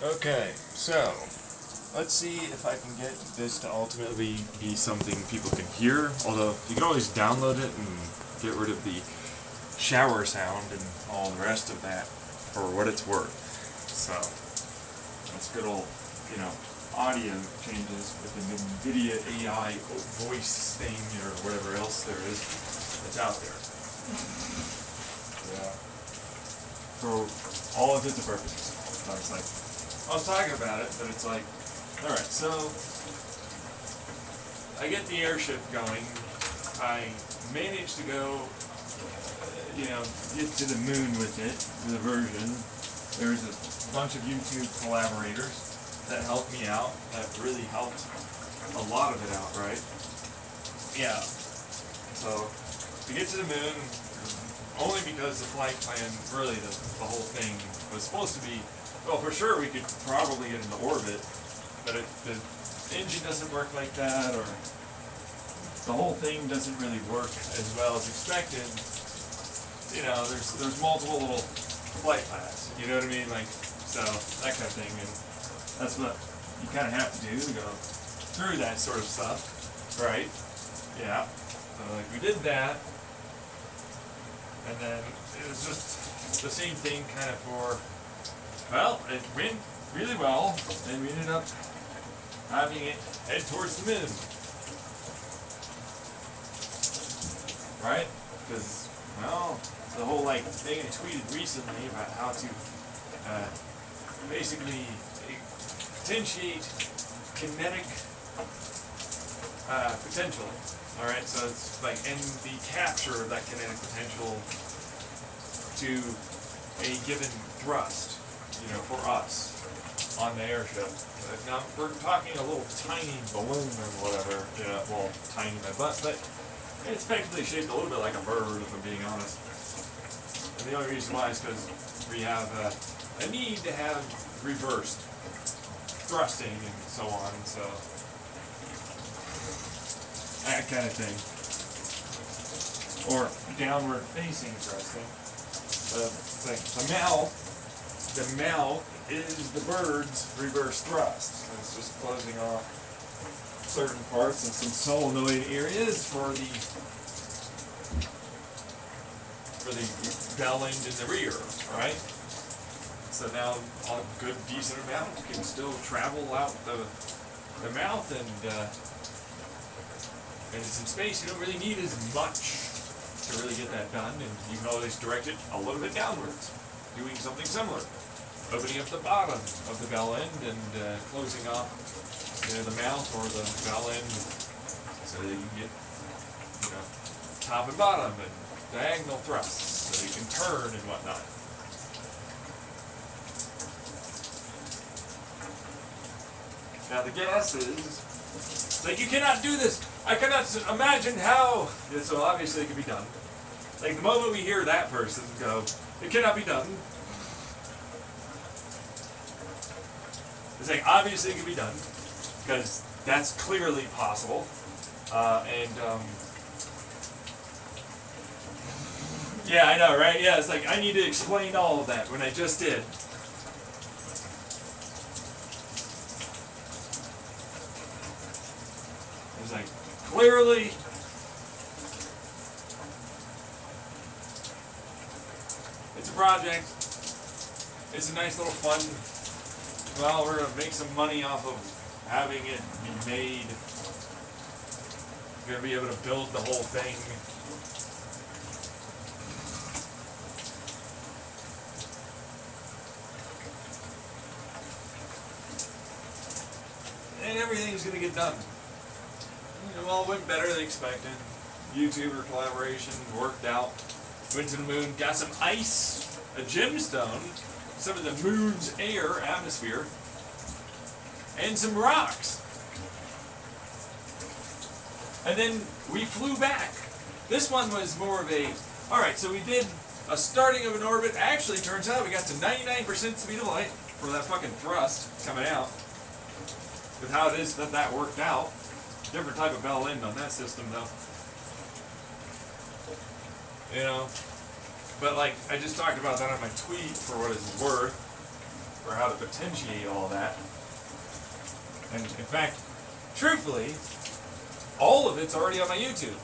Okay, so let's see if I can get this to ultimately be something people can hear. Although you can always download it and get rid of the shower sound and all the rest of that for what it's worth. So that's good old, audio changes with the NVIDIA AI voice thing or whatever else there is that's out there. Yeah. For all intents and purposes. So it's like, I was talking about it, but it's like, alright, so I get the airship going. I managed to go, get to the moon with it, the version. There's a bunch of YouTube collaborators that helped me out, that really helped a lot of it out, right? Yeah. So, to get to the moon, only because the flight plan, really the whole thing was supposed to be, well, for sure we could probably get into orbit, but the engine doesn't work like that, or the whole thing doesn't really work as well as expected. There's multiple little flight paths, you know what I mean? Like, so, that kind of thing, and that's what you kind of have to do to go through that sort of stuff, right? Yeah. So, like, we did that, and then it was just the same thing kind of for, well, it went really well, and we ended up having it head towards the moon. Right? Because, well, the whole, thing I tweeted recently about how to basically potentiate kinetic potential. Alright, so it's and the capture of that kinetic potential to a given thrust, for us on the airship. Now, we're talking a little tiny balloon or whatever, well, tiny in my butt, but it's effectively shaped a little bit like a bird, if I'm being honest. And the only reason why is because we have a need to have reversed thrusting and so on, so that kind of thing. Or downward facing thrusting. The mouth is the bird's reverse thrust. And it's just closing off certain parts and some solenoid areas for the bell end in the rear, right? So now a good decent amount can still travel out the mouth, and it's in space. You don't really need as much to really get that done, and you can always direct it a little bit downwards, doing something similar, opening up the bottom of the bell end and closing off the mouth or the bell end, so that you can get top and bottom and diagonal thrusts, so you can turn and whatnot. Now the guess is, you cannot do this. I cannot imagine how. So obviously it can be done. The moment we hear that person go, it cannot be done. It's obviously it can be done, because that's clearly possible. Yeah, I know, right? Yeah, it's I need to explain all of that when I just did. It's clearly, it's a project. It's a nice little fun. Well, we're going to make some money off of having it be made. We're going to be able to build the whole thing. And everything's going to get done. Well, it went better than expected. YouTuber collaboration worked out. Went to the moon, got some ice, a gemstone, some of the moon's air, atmosphere, and some rocks. And then we flew back. This one was more of a, alright, so we did a starting of an orbit. Actually, turns out we got to 99% speed of light for that fucking thrust coming out. With how it is that worked out. Different type of bell end on that system, though. But I just talked about that on my tweet for what it's worth. for how to potentiate all that. And in fact, truthfully, all of it's already on my YouTube.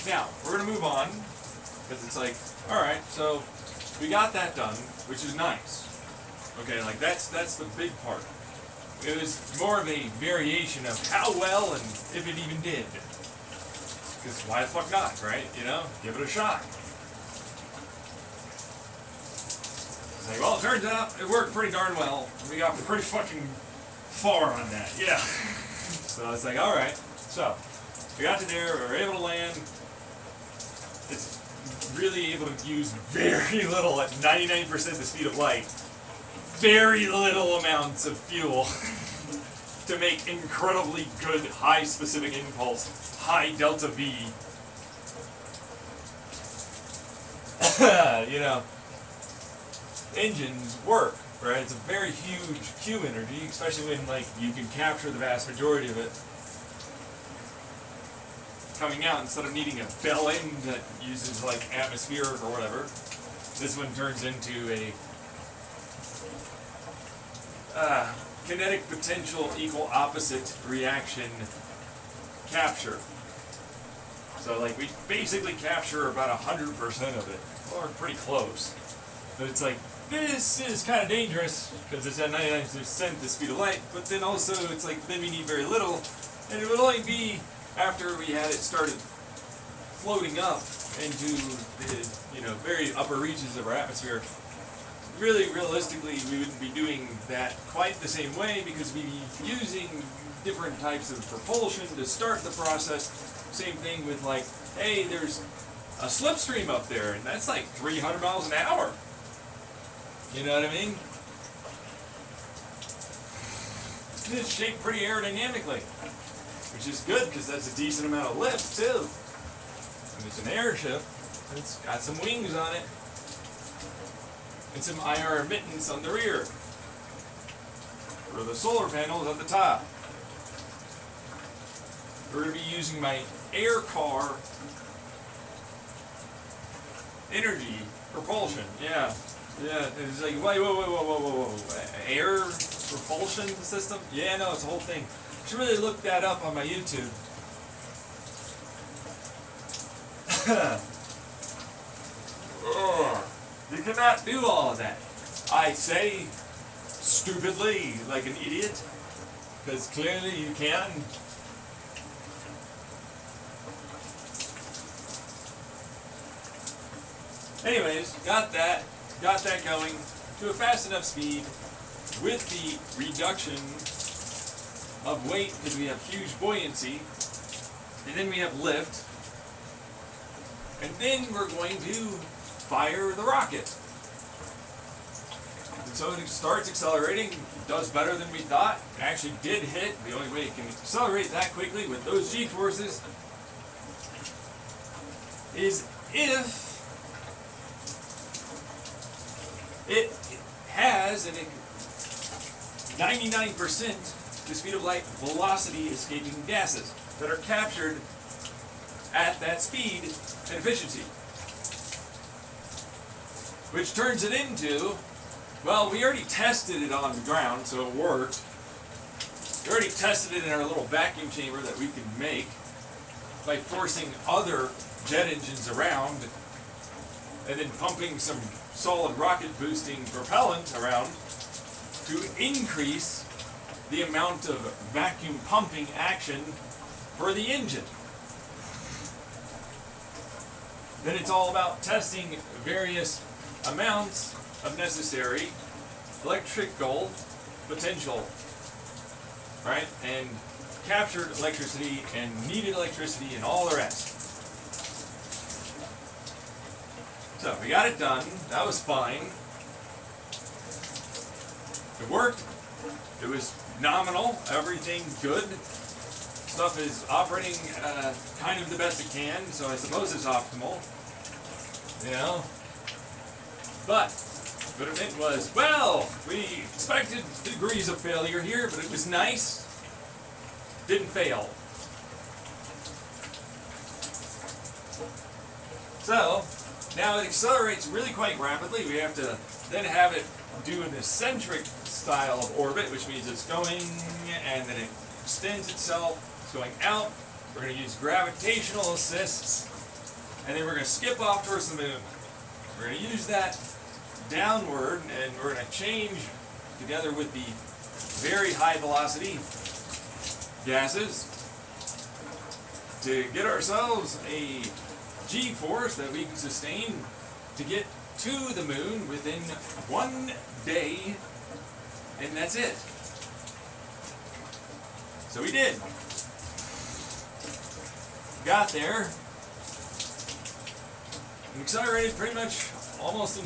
Now, we're going to move on, because it's like, alright, so we got that done, which is nice. Okay, like that's the big part. It was more of a variation of how well and if it even did. Because why the fuck not, right? You know, give it a shot. It's like, well, it turns out it worked pretty darn well. We got pretty fucking far on that, yeah. So it's like, alright, so we got to there, we were able to land. It's really able to use very little, at 99% the speed of light, very little amounts of fuel to make incredibly good high specific impulse, high delta V. You know, engines work, right? It's a very huge Q energy, especially when like you can capture the vast majority of it coming out instead of needing a bell end that uses like atmospheric or whatever. This one turns into a kinetic potential equal opposite reaction capture. So like we basically capture about 100% of it, or pretty close. But it's like, this is kind of dangerous because it's at 99% the speed of light, but then also it's like then we need very little, and it would only be after we had it started floating up into the, you know, very upper reaches of our atmosphere. Really, realistically, we wouldn't be doing that quite the same way because we'd be using different types of propulsion to start the process. Same thing with like, hey, there's a slipstream up there, and that's like 300 miles an hour. You know what I mean? It's shaped pretty aerodynamically, which is good because that's a decent amount of lift too. And it's an airship. It's got some wings on it. And some IR emittance on the rear. For the solar panels at the top. We're going to be using my air car energy propulsion. Yeah. Yeah. It's like, whoa. Air propulsion system? Yeah, no, it's a whole thing. You should really look that up on my YouTube. You cannot do all of that. I say stupidly, like an idiot, because clearly you can. Anyways, got that going to a fast enough speed with the reduction of weight because we have huge buoyancy, and then we have lift, and then we're going to fire the rocket. And so it starts accelerating, does better than we thought. It actually did hit. The only way it can accelerate that quickly with those G-forces is if it has a 99% the speed of light velocity escaping gases that are captured at that speed and efficiency. Which turns it into, well, we already tested it on the ground, so it worked. We already tested it in our little vacuum chamber that we can make by forcing other jet engines around and then pumping some solid rocket boosting propellant around to increase the amount of vacuum pumping action for the engine. Then it's all about testing various amounts of necessary electrical potential, right? And captured electricity and needed electricity and all the rest. So we got it done. That was fine. It worked. It was nominal. Everything good. Stuff is operating kind of the best it can, so I suppose it's optimal. You know? But what it meant was, well, we expected degrees of failure here, but it was nice. Didn't fail. So, now it accelerates really quite rapidly. We have to then have it do an eccentric style of orbit, which means it's going and then it extends itself. It's going out. We're going to use gravitational assists, and then we're going to skip off towards the moon. We're going to use that downward, and we're going to change together with the very high velocity gases to get ourselves a G-force that we can sustain to get to the moon within 1 day, and that's it. So we did. Got there and accelerated pretty much almost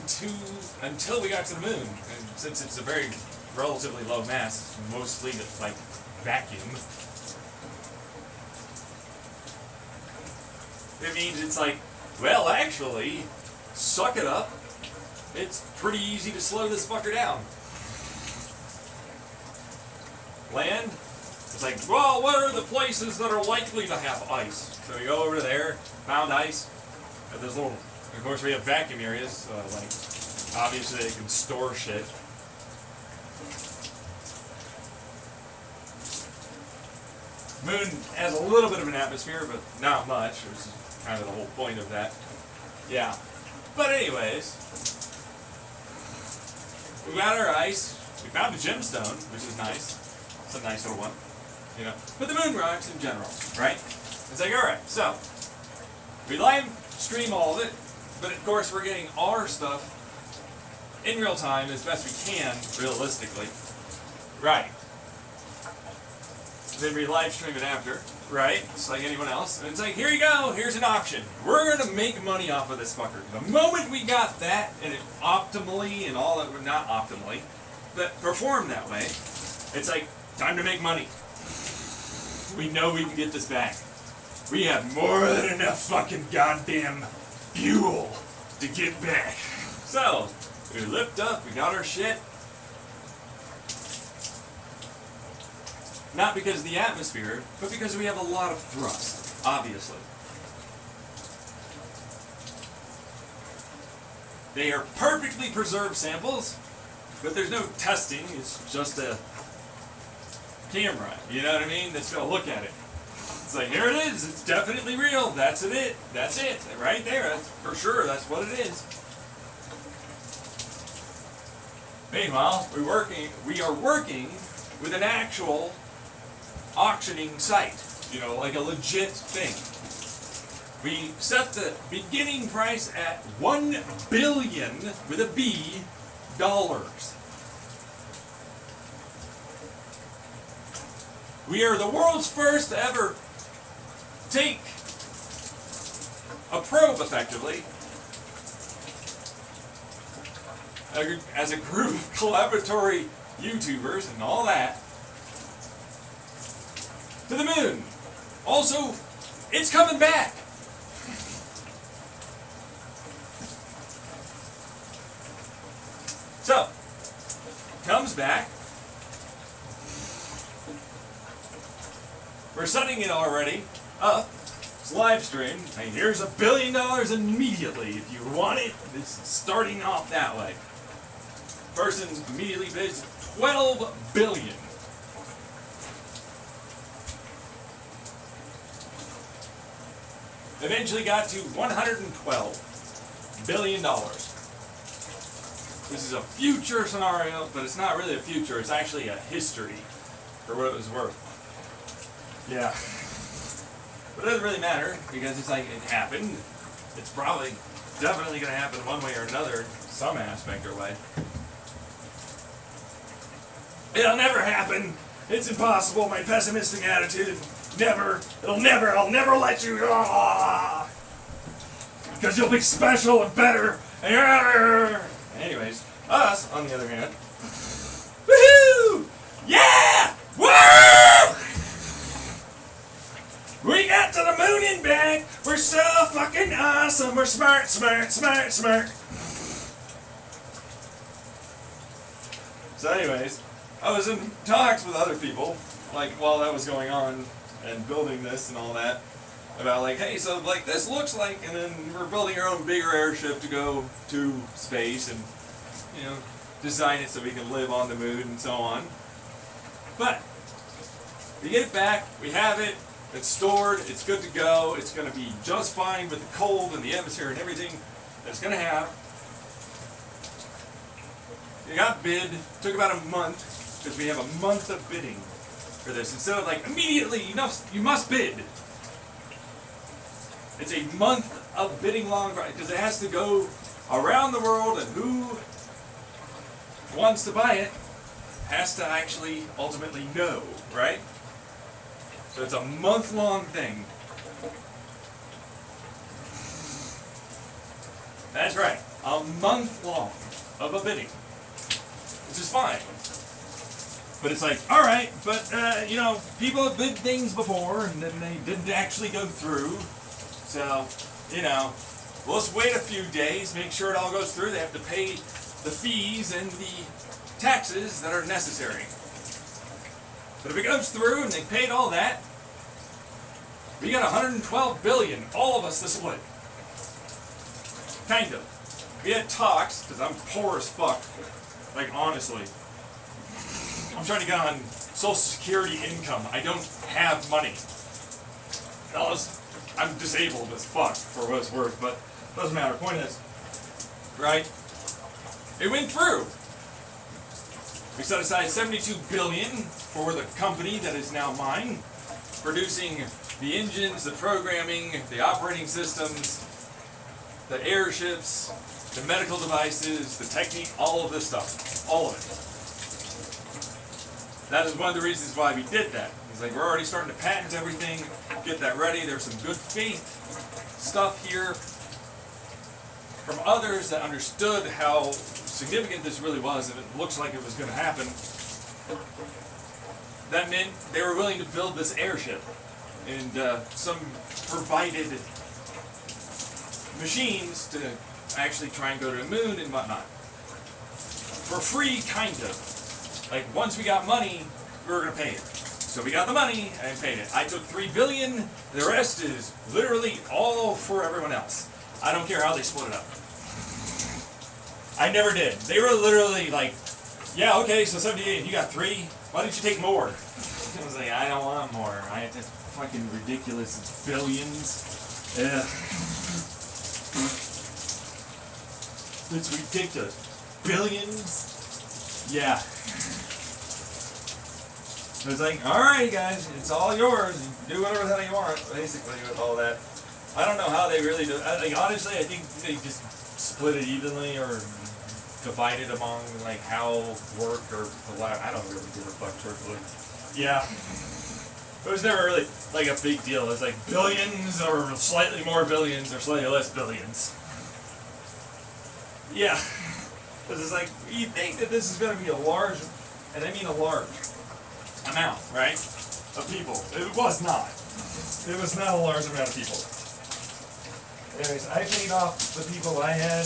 until we got to the moon. And since it's a very relatively low mass, mostly like vacuum, it means it's like, well, actually, suck it up. It's pretty easy to slow this fucker down. Land, it's like, well, what are the places that are likely to have ice? So we go over there, found ice at this little, of course we have vacuum areas, like, obviously they can store shit. Moon has a little bit of an atmosphere, but not much, which is kind of the whole point of that. Yeah. But anyways, we got our ice. We found a gemstone, which is nice. It's a nice little one, you know. But the moon rocks in general, right? It's like, all right, so we live stream all of it, but of course we're getting our stuff in real time as best we can, realistically, right? Then we live stream it after, right? Just like anyone else. And it's like, here you go, here's an auction. We're gonna make money off of this fucker. The moment we got that, and it optimally and all that, not optimally, but performed that way, it's like, time to make money. We know we can get this back. We have more than enough fucking goddamn fuel to get back. So, we lift up, we got our shit. Not because of the atmosphere, but because we have a lot of thrust, obviously. They are perfectly preserved samples, but there's no testing, it's just a camera, you know what I mean? That's gonna look at it. It's like, here it is, it's definitely real, that's it, right there, that's for sure, that's what it is. Meanwhile, we are working with an actual auctioning site, you know, like a legit thing. We set the beginning price at $1 billion with a B dollars. We are the world's first to ever take a probe, effectively, as a group of collaboratory YouTubers and all that, to the moon. Also, it's coming back. So, comes back. We're setting it already up. It's live stream. Hey, here's $1 billion immediately. If you want it, it's starting off that way. Person immediately bids $12 billion. Eventually got to $112 billion. This is a future scenario, but it's not really a future, it's actually a history, for what it was worth. Yeah. But it doesn't really matter, because it's like, it happened. It's probably, definitely going to happen one way or another, some aspect or way. It'll never happen. It's impossible, my pessimistic attitude. Never, I'll never let you go. Because you'll be special and better. Anyways, us, on the other hand, woohoo! Yeah! Woo! We got to the moon and back. We're so fucking awesome. We're smart. So anyways, I was in talks with other people, like while that was going on, and building this and all that. about like, hey, so like this looks like, and then we're building our own bigger airship to go to space and, you know, design it so we can live on the moon and so on. But we get it back, we have it, it's stored, it's good to go, it's going to be just fine with the cold and the atmosphere and everything that it's going to have. It got bid, took about a month, because we have a month of bidding for this. Instead of like, immediately, you must bid. It's a month of bidding long, because it has to go around the world, and who wants to buy it has to actually ultimately know, right? So it's a month-long thing. That's right, a month long of a bidding, which is fine. But it's like, all right, but you know, people have bid things before and then they didn't actually go through. So, you know, we'll just wait a few days, make sure it all goes through. They have to pay the fees and the taxes that are necessary. But if it goes through and they paid all that, we got 112 billion, all of us to split. Kind of. We had talks, because I'm poor as fuck. Like, honestly. I'm trying to get on Social Security income. I don't have money. I'm disabled as fuck, for what it's worth, but it doesn't matter. Point is, right? It went through. We set aside 72 billion for the company that is now mine, producing the engines, the programming, the operating systems, the airships, the medical devices, the technique, all of this stuff. All of it. That is one of the reasons why we did that. It's like we're already starting to patent everything, get that ready. There's some good faith stuff here from others that understood how significant this really was, and it looks like it was going to happen. That meant they were willing to build this airship and some provided machines to actually try and go to the moon and whatnot. For free, kind of. Like, once we got money, we were going to pay it. So we got the money and paid it. I took $3 billion. The rest is literally all for everyone else. I don't care how they split it up. I never did. They were literally like, yeah, okay, so 78, you got 3. Why didn't you take more? I was like, I don't want more. I had this fucking ridiculous billions. Yeah. It's ridiculous. Billions? Yeah. So it's like, alright guys, it's all yours. You do whatever the hell you want, basically, with all that. I don't know how they really do. Like, honestly, I think they just split it evenly or divide it among, like, how work or I don't really give a fuck, truthfully. Yeah. It was never really, like, a big deal. It's like billions or slightly more billions or slightly less billions. Yeah. Because it's like, you think that this is going to be a large, and I mean a large amount, right, of people. It was not. It was not a large amount of people. Anyways, I paid off the people I had.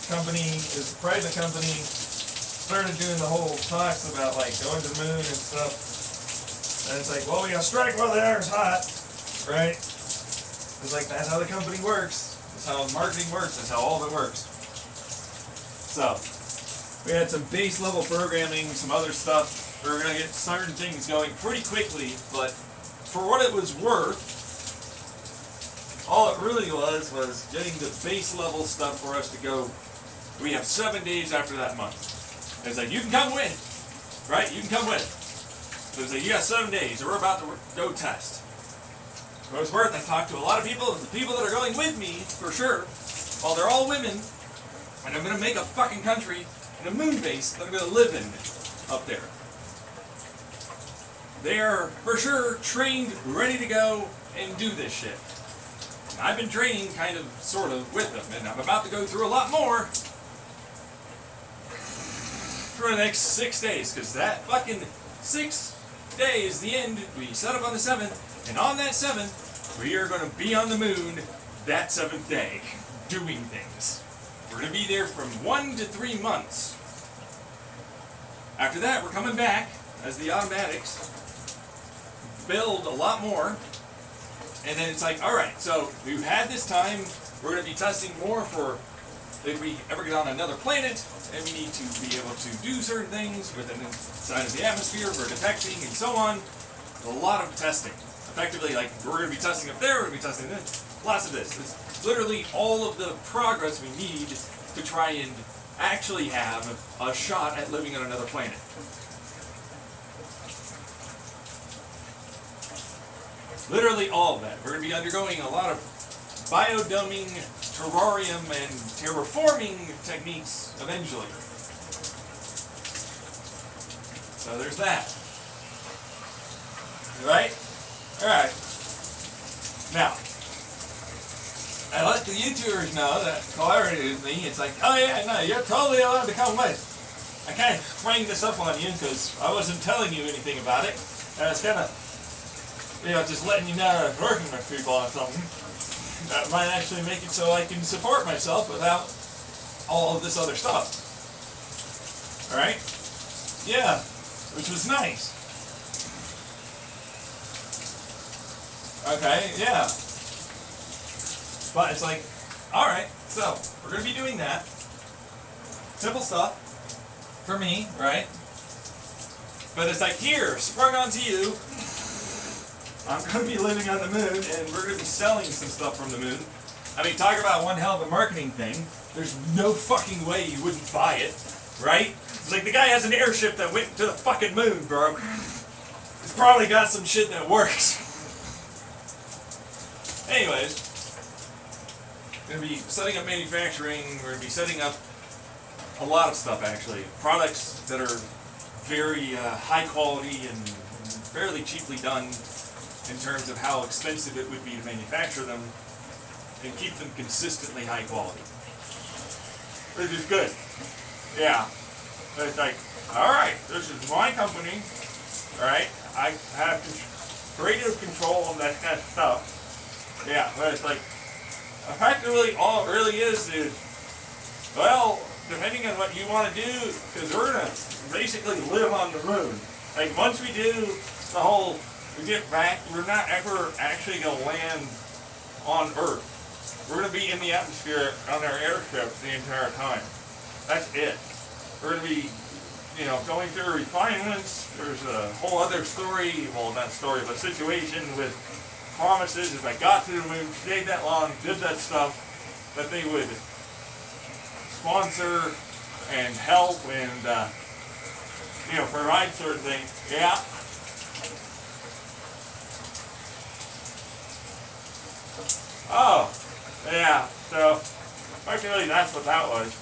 Company is a private company. Started doing the whole talks about like going to the moon and stuff. And it's like, well, we gotta strike while the air is hot, right? It's like, that's how the company works. That's how marketing works. That's how all of it works. So, we had some base level programming, some other stuff. We were going to get certain things going pretty quickly, but for what it was worth, all it really was getting the base level stuff for us to go. We have 7 days after that month. And it's like, you can come with, right? You can come with. So it's like, you got 7 days, and we're about to go test. For what it's worth, I talked to a lot of people, and the people that are going with me, for sure, well, they're all women, and I'm going to make a fucking country and a moon base that I'm going to live in up there. They are, for sure, trained, ready to go, and do this shit. And I've been training, kind of, sort of, with them, and I'm about to go through a lot more for the next 6 days, because that fucking 6 days, the end, we set up on the 7th, and on that 7th, we are going to be on the moon that 7th day, doing things. We're going to be there from 1 to 3 months. After that, we're coming back as the automatics, build a lot more, And then it's like, all right, so we've had this time. We're going to be testing more for if we ever get on another planet, and we need to be able to do certain things within inside of the atmosphere for detecting and so on. A lot of testing. Effectively, like, we're going to be testing up there, we're going to be testing this, lots of this. It's literally all of the progress we need to try and actually have a shot at living on another planet. Literally all of that. We're going to be undergoing a lot of biodumbing, terrarium, and terraforming techniques eventually. So there's that. Right? Alright. Now, I let the YouTubers know that collaborated with me. It's like, oh yeah, no, you're totally allowed to come with. I kind of sprang this up on you because I wasn't telling you anything about it. And I was kind of, just letting you know I was working with people on something that might actually make it so I can support myself without all of this other stuff. Alright? Yeah, which was nice. Okay, yeah. But it's like, alright, so we're going to be doing that. Simple stuff for me, right? But it's like, here, sprung onto you. I'm going to be living on the moon, and we're going to be selling some stuff from the moon. I mean, talk about one hell of a marketing thing. There's no fucking way you wouldn't buy it, right? It's like, the guy has an airship that went to the fucking moon, bro. It's probably got some shit that works. Anyways, we're going to be setting up manufacturing. We're going to be setting up a lot of stuff, actually. Products that are very high quality and fairly cheaply done in terms of how expensive it would be to manufacture them and keep them consistently high quality. Which is good. Yeah. It's like, alright, this is my company. Alright, I have creative control of that kind of stuff. Yeah, but it's like, effectively all it really is, well, depending on what you want to do, because we're going to basically live on the moon. Like, once we do the whole, we get back, we're not ever actually going to land on Earth. We're going to be in the atmosphere on our airship the entire time. That's it. We're going to be, going through refinements. There's a whole other story, well, not story, but situation with promises, if I got to the moon, stayed that long, did that stuff, that they would sponsor and help and, provide certain things. Yeah. Oh, yeah, so, actually that's what that was.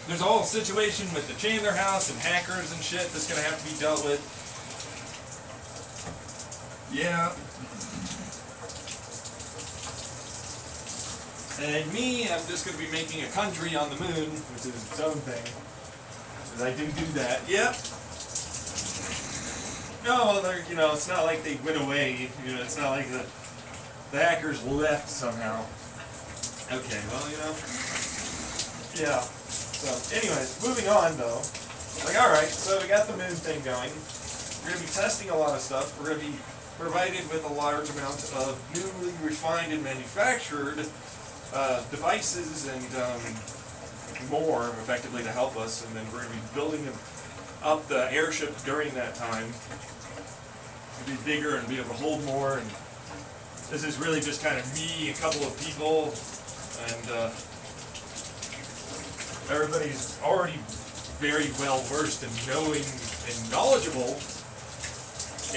There's a whole situation with the Chandler house and hackers and shit that's going to have to be dealt with. Yeah. And me, I'm just going to be making a country on the moon, which is its own thing. Because I do that. Yep. No, it's not like they went away. It's not like the hackers left somehow. Okay, well, yeah. So, anyways, moving on though. Like, alright, so we got the moon thing going. We're going to be testing a lot of stuff. We're going to be provided with a large amount of newly refined and manufactured devices and more, effectively, to help us. And then we're going to be building up the airship during that time to be bigger and be able to hold more. And this is really just kind of me, a couple of people, and everybody's already very well versed in knowing and knowledgeable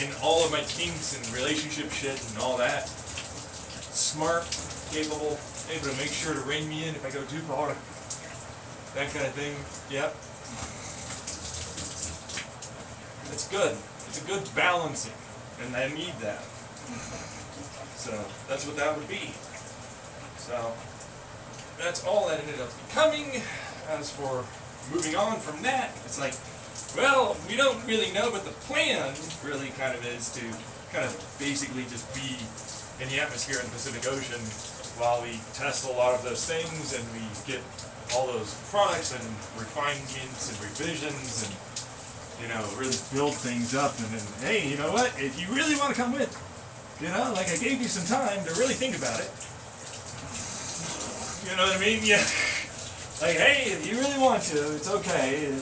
in all of my kinks and relationship shit and all that. Smart, capable, able to make sure to rein me in if I go too far. That kind of thing. Yep. It's good. It's a good balancing, and I need that. So that's what that would be. So that's all that ended up becoming. As for moving on from that, it's like, well, we don't really know, but the plan really kind of is to kind of basically just be in the atmosphere in the Pacific Ocean while we test a lot of those things and we get all those products and refinements and revisions and you know, really build things up, and then, hey, you know what, if you really want to come with, you know, like I gave you some time to really think about it. You know what I mean? Yeah. Like, hey, if you really want to, it's okay.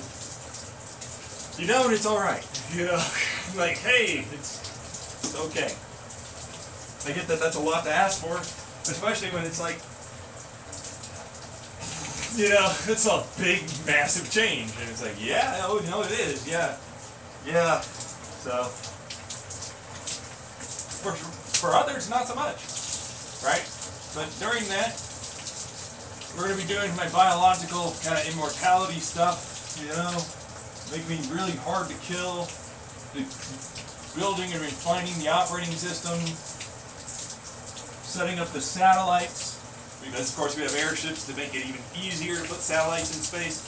You don't, it's alright. You know? Like, hey, it's okay. I get that that's a lot to ask for, especially when it's like, you know, it's a big, massive change. And it's like, yeah, oh, no, it is, yeah. Yeah. So, for others, not so much, right? But during that, we're going to be doing my biological kind of immortality stuff, you know, make me really hard to kill, building and refining the operating system, setting up the satellites, because of course we have airships to make it even easier to put satellites in space.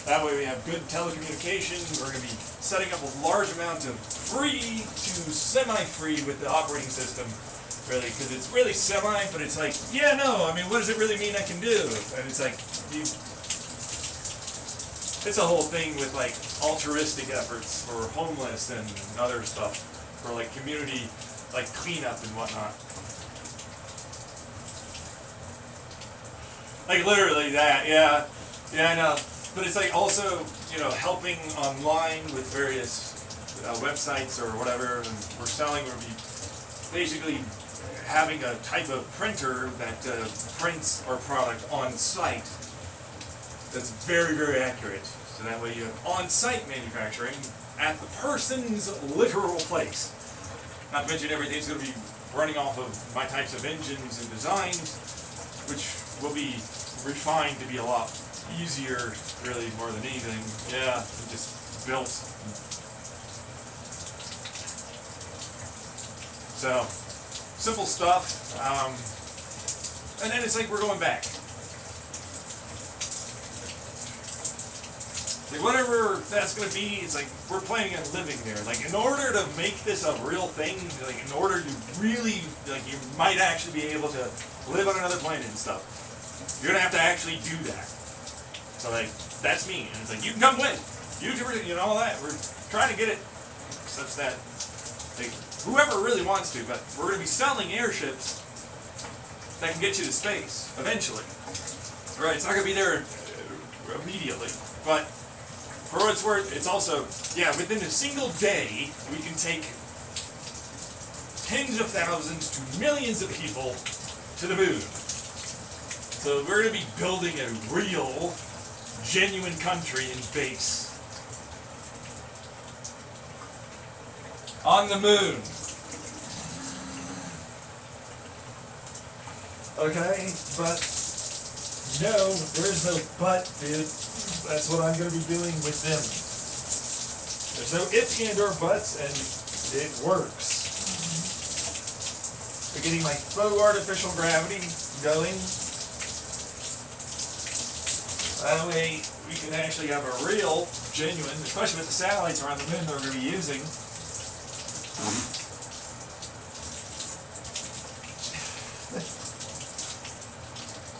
That way we have good telecommunication. We're going to be setting up a large amount of free to semi-free with the operating system, really, because it's really semi, but it's like, yeah, no, I mean, what does it really mean I can do? And it's like, it's a whole thing with like altruistic efforts for homeless and other stuff, for like community, like cleanup and whatnot. Like literally that, yeah, I know. But it's like also, you know, helping online with various websites or whatever, and we're selling, we'll be basically having a type of printer that prints our product on site that's very, very accurate. So that way you have on-site manufacturing at the person's literal place. Not to mention everything's going to be running off of my types of engines and designs, which will be refined to be a lot easier, really, more than anything. Yeah, just built. So, simple stuff. And then it's like we're going back. Like whatever that's going to be, it's like we're planning on living there. Like in order to make this a real thing, like in order to really, like you might actually be able to live on another planet and stuff, you're going to have to actually do that. So like, that's me. And it's like, you can come with. YouTubers, you know, all that. We're trying to get it such that, like, whoever really wants to, but we're going to be selling airships that can get you to space, eventually. Right, it's not going to be there immediately. But, for what it's worth, it's also, yeah, within a single day, we can take tens of thousands to millions of people to the moon. So we're going to be building a real, genuine country and base on the moon. Okay, but no, there's no but, dude. That's what I'm going to be doing with them. There's no ifs and or buts, and it works. We're getting my faux artificial gravity going. That way we can actually have a real, genuine, especially with the satellites around the moon that we're going to be using.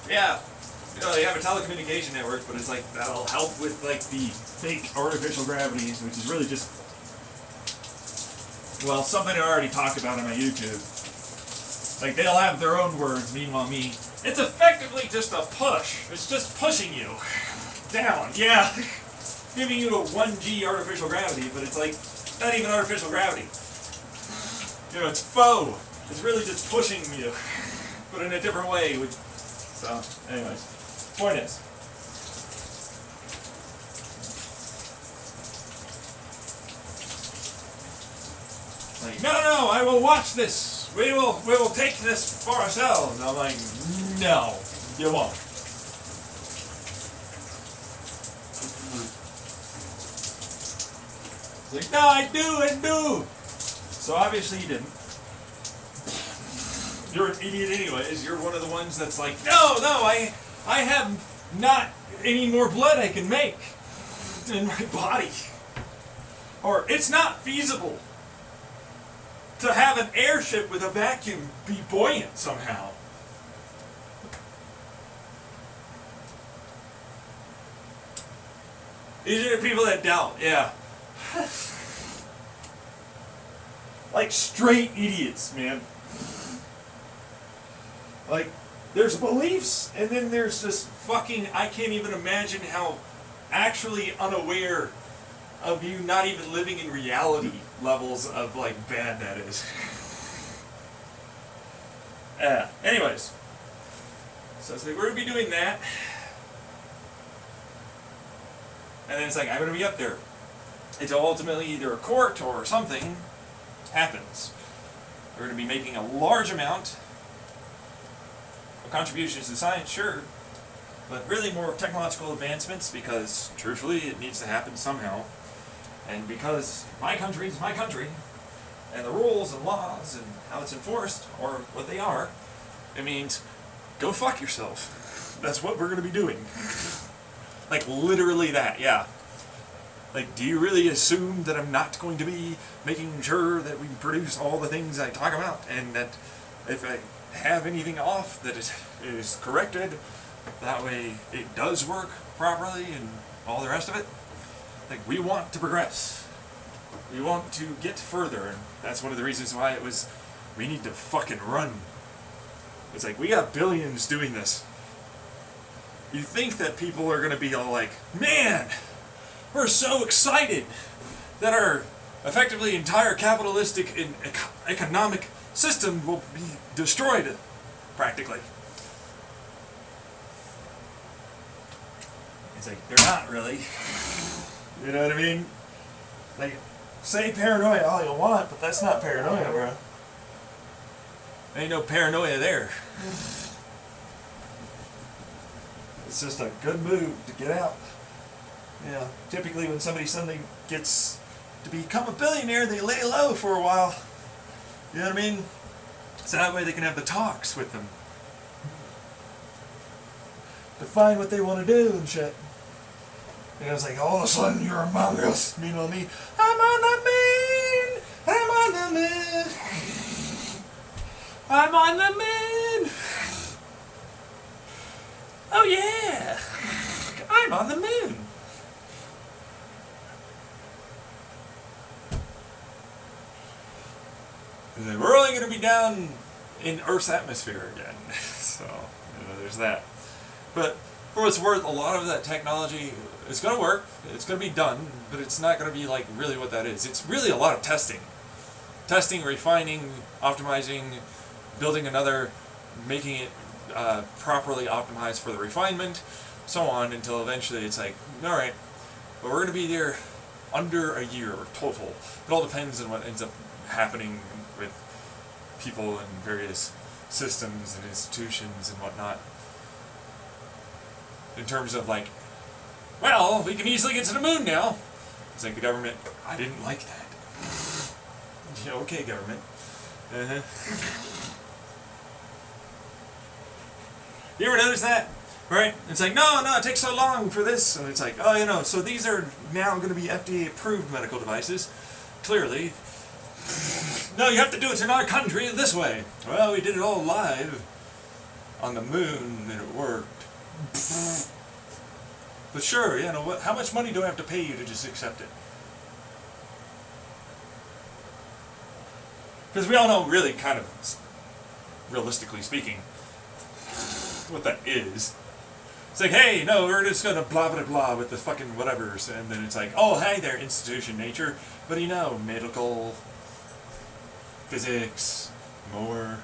Yeah, you know, they have a telecommunication network, but it's like, that'll help with like the fake artificial gravities, which is really just, well, something I already talked about on my YouTube. Like, they'll have their own words, meanwhile me, it's effectively just a push. It's just pushing you down, yeah. Giving you a 1G artificial gravity, but it's like, not even artificial gravity. You know, it's faux. It's really just pushing you, but in a different way. So, anyways, point is, like, no, I will watch this. We will take this for ourselves. And I'm like, no, you won't. It's like, no, I do. So obviously you didn't. You're an idiot anyways. You're one of the ones that's like, no, I have not any more blood I can make in my body. Or it's not feasible to have an airship with a vacuum be buoyant somehow. These are the people that doubt, yeah. Like straight idiots, man. Like, there's beliefs, and then there's just fucking, I can't even imagine how actually unaware of you not even living in reality levels of, like, bad that is. Anyways. So it's like, we're going to be doing that. And then it's like, I'm going to be up there. It's ultimately either a court or something happens. We're going to be making a large amount of contributions to science, sure, but really more technological advancements, because truthfully it needs to happen somehow. And because my country is my country, and the rules and laws and how it's enforced are what they are, it means go fuck yourself. That's what we're going to be doing. Like literally that, yeah. Like, do you really assume that I'm not going to be making sure that we produce all the things I talk about, and that if I have anything off, that it is corrected, that way it does work properly and all the rest of it? Like, we want to progress. We want to get further, and that's one of the reasons why it was, we need to fucking run. It's like, we got billions doing this. You think that people are going to be all like, man, we're so excited that our effectively entire capitalistic and economic system will be destroyed, practically. It's like, they're not really. You know what I mean? Like, say paranoia all you want, but that's not paranoia, bro. Ain't no paranoia there. It's just a good move to get out. Yeah, typically when somebody suddenly gets to become a billionaire, they lay low for a while. You know what I mean? So that way they can have the talks with them. Define what they want to do and shit. And it's like, all of a sudden you're among us. Meanwhile me, I'm on the moon! I'm on the moon! I'm on the moon! Oh yeah! I'm on the moon! We're only going to be down in Earth's atmosphere again. So, you know, there's that. But for what it's worth, a lot of that technology, it's going to work, it's going to be done, but it's not going to be like really what that is. It's really a lot of testing. Testing, refining, optimizing, building another, making it properly optimized for the refinement, so on, until eventually it's like, alright, but we're going to be there under a year total. It all depends on what ends up happening with people and various systems and institutions and whatnot. In terms of like, well, we can easily get to the moon now. It's like the government, I didn't like that. Yeah, okay, government. You ever notice that? Right? It's like, no, it takes so long for this. And it's like, oh, you know, so these are now going to be FDA-approved medical devices. Clearly. No, you have to do it in our country this way. Well, we did it all live on the moon, and it worked. But sure, you know, how much money do I have to pay you to just accept it? Because we all know, really, kind of, realistically speaking, what that is. It's like, hey, no, we're just going to blah, blah, blah with the fucking whatevers. And then it's like, oh, hey there, institution, nature. What do you know? Medical, physics, more.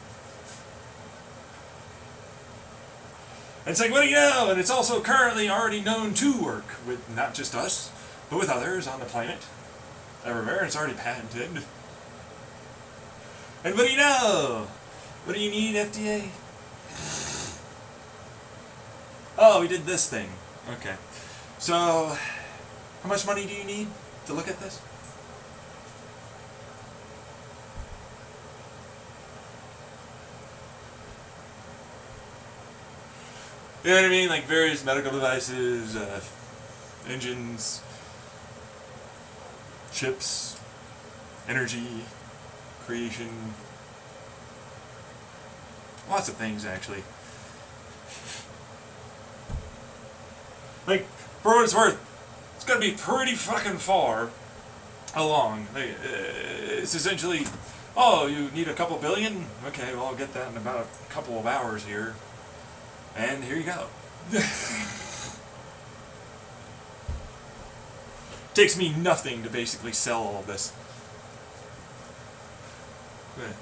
And it's like, what do you know? And it's also currently already known to work with not just us, but with others on the planet. Everywhere, and it's already patented. And what do you know? What do you need, FDA? Oh, we did this thing. Okay. So, how much money do you need to look at this? You know what I mean? Like various medical devices, engines, chips, energy, creation. Lots of things, actually. Like, for what it's worth, It's gonna be pretty fucking far along. It's essentially, oh, you need a couple billion? Okay, well, I'll get that in about a couple of hours here. And here you go. Takes me nothing to basically sell all of this.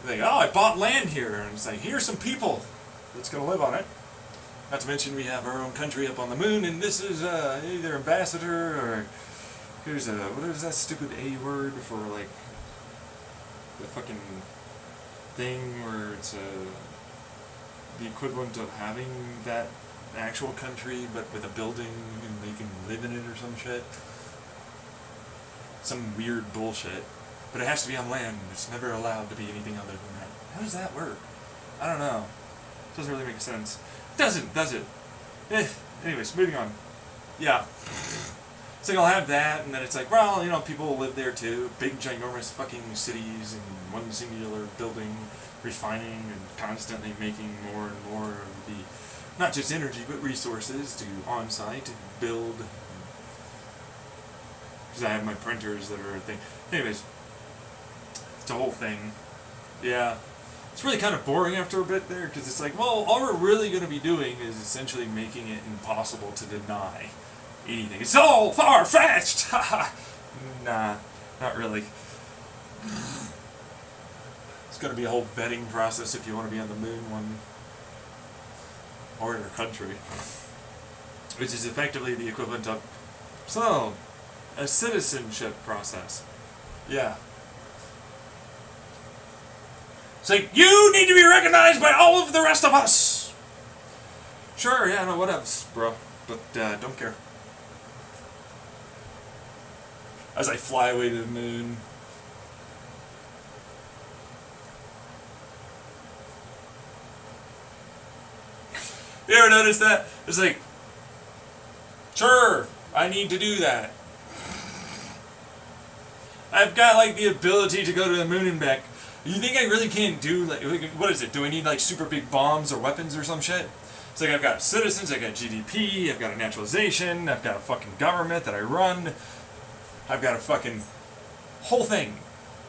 They, oh, I bought land here, and it's like, here's some people that's gonna live on it. Not to mention we have our own country up on the moon, and this is either ambassador or here's a, what is that stupid A word for like the fucking thing where it's the equivalent of having that actual country but with a building and they can live in it or some shit. Some weird bullshit. But it has to be on land. It's never allowed to be anything other than that. How does that work? I don't know. It doesn't really make sense. Doesn't, does it? Anyways, moving on. Yeah. So I'll have that, and then it's like, well, you know, people will live there too. Big, ginormous fucking cities in one singular building, refining and constantly making more and more of the, not just energy, but resources to on-site, to build. Because I have my printers that are a thing. Anyways, it's a whole thing. Yeah. It's really kind of boring after a bit there, because it's like, well, all we're really going to be doing is essentially making it impossible to deny anything. It's all far-fetched! Nah, not really. It's going to be a whole vetting process if you want to be on the moon or in our country. Which is effectively the equivalent of, so, a citizenship process. Yeah. It's like, you need to be recognized by all of the rest of us! Sure, yeah, no, whatevs, bro. But, don't care. As I fly away to the moon. You ever notice that? It's like, sure, I need to do that. I've got, like, the ability to go to the moon and back. You think I really can't do, like, what is it? Do I need, like, super big bombs or weapons or some shit? It's like, I've got citizens, I've got GDP, I've got a naturalization, I've got a fucking government that I run, I've got a fucking whole thing.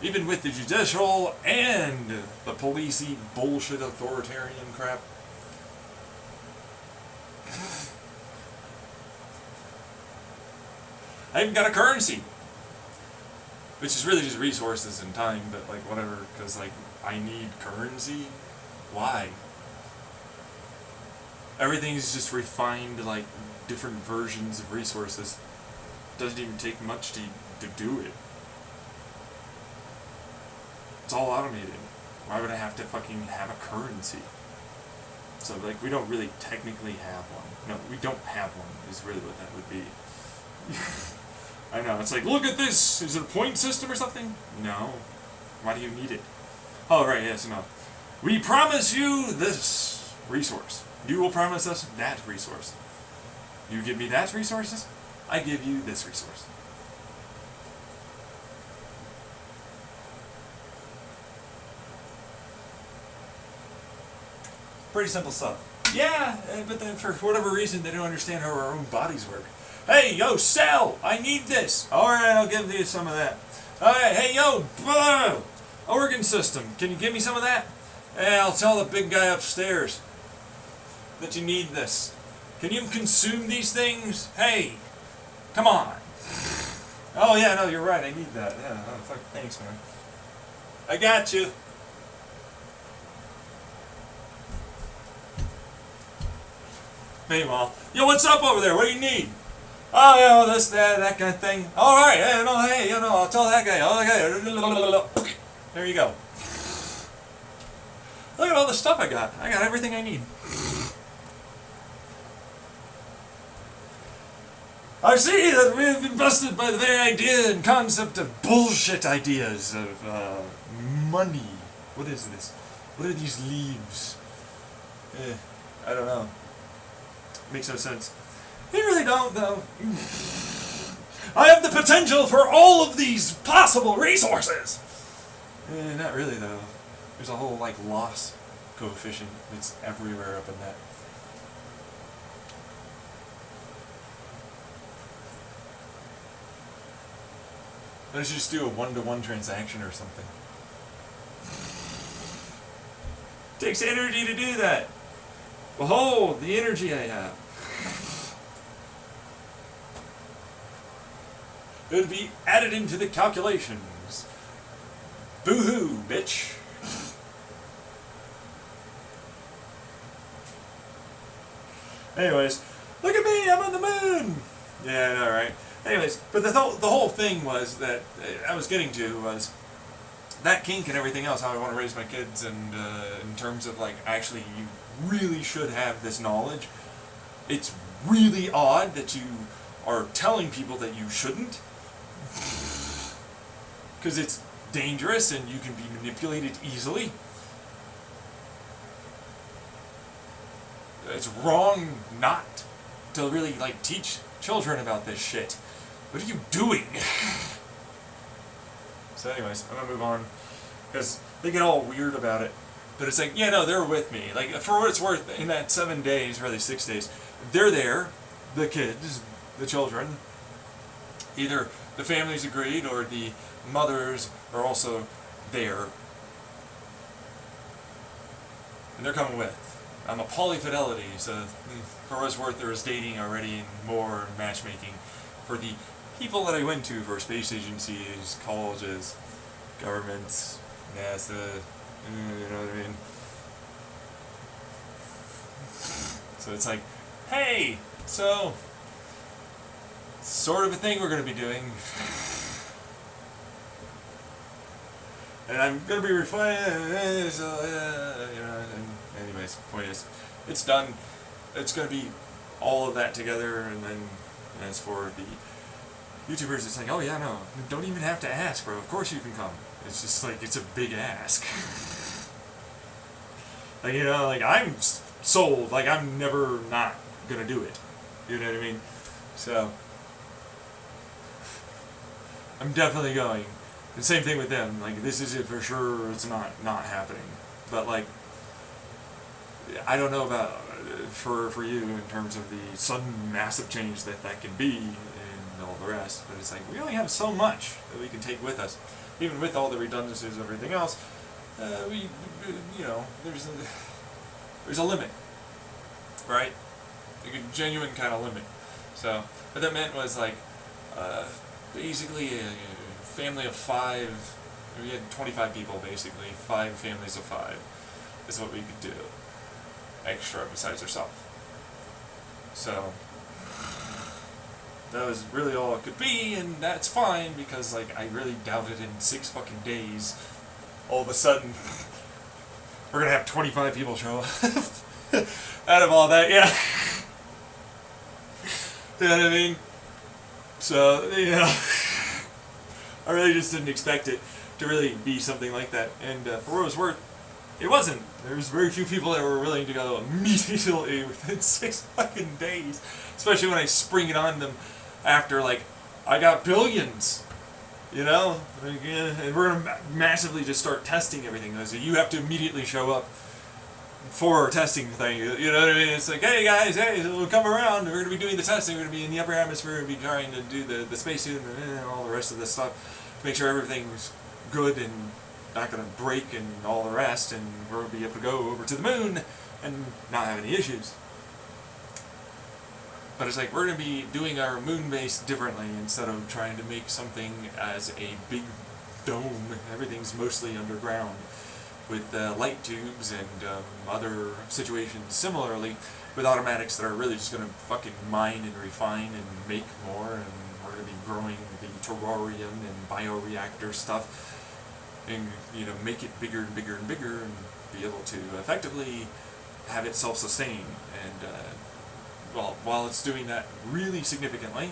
Even with the judicial and the policey bullshit authoritarian crap. I even got a currency. Which is really just resources and time, but like whatever, because like I need currency. Why? Everything's just refined, like different versions of resources. Doesn't even take much to do it. It's all automated. Why would I have to fucking have a currency? So like we don't really technically have one. No, we don't have one is really what that would be. I know, it's like, look at this! Is it a point system or something? No. Why do you need it? Oh, right, yes, no. We promise you this resource. You will promise us that resource. You give me that resources, I give you this resource. Pretty simple stuff. Yeah, but then for whatever reason, they don't understand how our own bodies work. Hey, yo, cell! I need this! Alright, I'll give you some of that. Alright, hey, yo, organ system, can you give me some of that? Hey, I'll tell the big guy upstairs that you need this. Can you consume these things? Hey, come on. Oh, yeah, no, you're right, I need that. Yeah, oh, fuck, thanks, man. I got you. Meanwhile, yo, what's up over there? What do you need? Oh, yeah, well, this, that kind of thing. All right, yeah, no, hey, you know, I'll tell that guy. Okay, there you go. Look at all the stuff I got. I got everything I need. I see that we have been busted by the very idea and concept of bullshit ideas of money. What is this? What are these leaves? I don't know. Makes no sense. They really don't, though. I have the potential for all of these possible resources! Not really, though. There's a whole, like, loss coefficient that's everywhere up in that. Let's just do a one-to-one transaction or something. Takes energy to do that. Behold the energy I have. It would be added into the calculations. Boo-hoo, bitch. Anyways, look at me, I'm on the moon. Yeah, I know, right? Anyways, but the whole thing was that I was getting to was that kink and everything else, how I want to raise my kids, and in terms of like, actually, you really should have this knowledge. It's really odd that you are telling people that you shouldn't, because it's dangerous and you can be manipulated easily. It's wrong not to really like teach children about this shit. What are you doing? So anyways, I'm gonna move on, because they get all weird about it. But it's like, yeah, no, they're with me. Like, for what it's worth, in that 7 days, really 6 days, they're there, the kids, the children. Either the families agreed or the mothers are also there. And they're coming with. I'm a polyfidelity, so for what it's worth, there was dating already and more matchmaking for the people that I went to for space agencies, colleges, governments, NASA, you know what I mean? So it's like, hey, so, sort of a thing we're going to be doing. And I'm going to be refining, so, you know, and anyways, point is, it's done. It's going to be all of that together, and then as for the YouTubers, it's like, oh yeah, no, don't even have to ask, bro. Of course you can come. It's just like, it's a big ask. Like, you know, like, I'm sold. Like, I'm never not gonna do it. You know what I mean? So, I'm definitely going. The same thing with them. Like, this is it for sure. It's not happening. But, like, I don't know about for you in terms of the sudden massive change that can be and all the rest. But it's like, we only have so much that we can take with us. Even with all the redundancies and everything else, you know, there's a limit, right? Like a genuine kind of limit. So, what that meant was like, basically a family of 5, we had 25 people basically, 5 families of 5 is what we could do, extra besides ourselves. So, that was really all it could be, and that's fine, because like, I really doubted in 6 fucking days, all of a sudden, we're gonna have 25 people show up. Out of all that, yeah. You know what I mean? So, you know, I really just didn't expect it to really be something like that. And for what it was worth, it wasn't. There was very few people that were willing to go immediately within 6 fucking days. Especially when I spring it on them after, like, I got billions. You know? Like, and we're going to massively just start testing everything. So you have to immediately show up for a testing thing. You know what I mean? It's like, hey guys, hey, we'll come around. We're going to be doing the testing. We're going to be in the upper atmosphere. We're going to be trying to do the spacesuit and all the rest of this stuff to make sure everything's good and not going to break and all the rest. And we're going to be able to go over to the moon and not have any issues. But it's like, we're going to be doing our moon base differently instead of trying to make something as a big dome. Everything's mostly underground with light tubes and other situations similarly with automatics that are really just going to fucking mine and refine and make more, and we're going to be growing the terrarium and bioreactor stuff and, you know, make it bigger and bigger and bigger and be able to effectively have it self-sustain. And well, while it's doing that really significantly,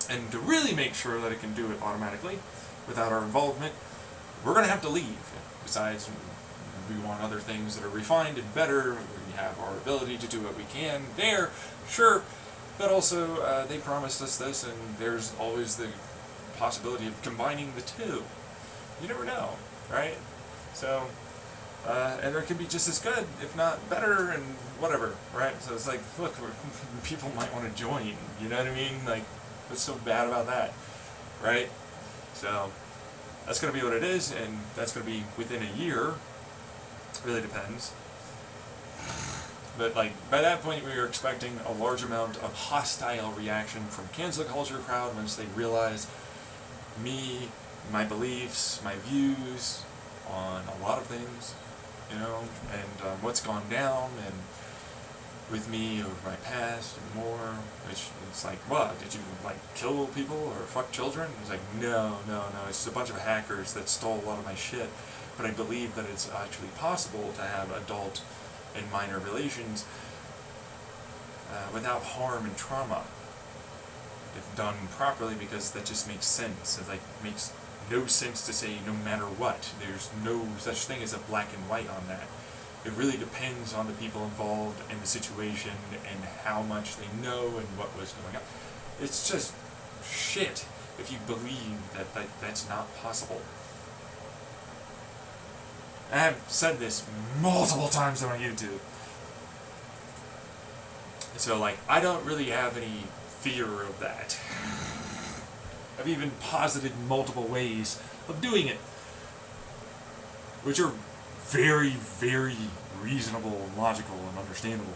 and to really make sure that it can do it automatically without our involvement, we're going to have to leave. Besides, we want other things that are refined and better. We have our ability to do what we can there, sure, but also they promised us this, and there's always the possibility of combining the two. You never know, right? So, and it can be just as good, if not better, and whatever, right? So it's like, look, people might want to join, you know what I mean? Like, what's so bad about that, right? So that's going to be what it is, and that's going to be within a year. Really depends. But like by that point, we were expecting a large amount of hostile reaction from cancel culture crowd once they realize me, my beliefs, my views on a lot of things, you know, and what's gone down, and with me over my past and more, which it's like, what, did you like kill people or fuck children? It's like, no, it's a bunch of hackers that stole a lot of my shit, but I believe that it's actually possible to have adult and minor relations without harm and trauma, if done properly, because that just makes sense. It like makes no sense to say no matter what. There's no such thing as a black and white on that. It really depends on the people involved and the situation and how much they know and what was going on. It's just shit if you believe that that's not possible. I have said this multiple times on YouTube. So like, I don't really have any fear of that. I've even posited multiple ways of doing it, which are very, very reasonable and logical and understandable.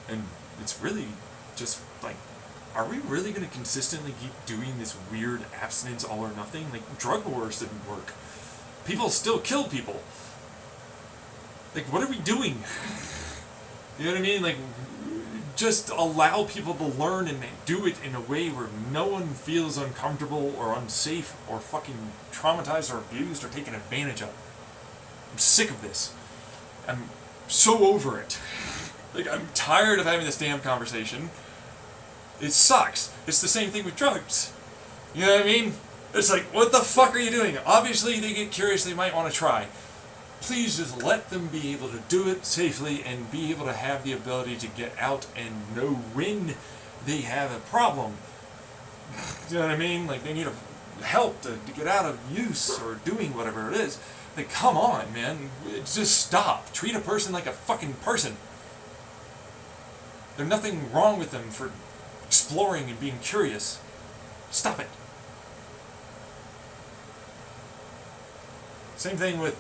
And it's really just like, are we really going to consistently keep doing this weird abstinence all or nothing? Like, drug wars didn't work. People still kill people. Like, what are we doing? You know what I mean? Like, just allow people to learn and do it in a way where no one feels uncomfortable or unsafe or fucking traumatized or abused or taken advantage of. I'm sick of this. I'm so over it. Like, I'm tired of having this damn conversation. It sucks. It's the same thing with drugs. You know what I mean? It's like, what the fuck are you doing? Obviously, they get curious, they might want to try. Please just let them be able to do it safely and be able to have the ability to get out and know when they have a problem. You know what I mean? Like, they need help to get out of use or doing whatever it is. Like, come on, man. Just stop. Treat a person like a fucking person. There's nothing wrong with them for exploring and being curious. Stop it. Same thing with,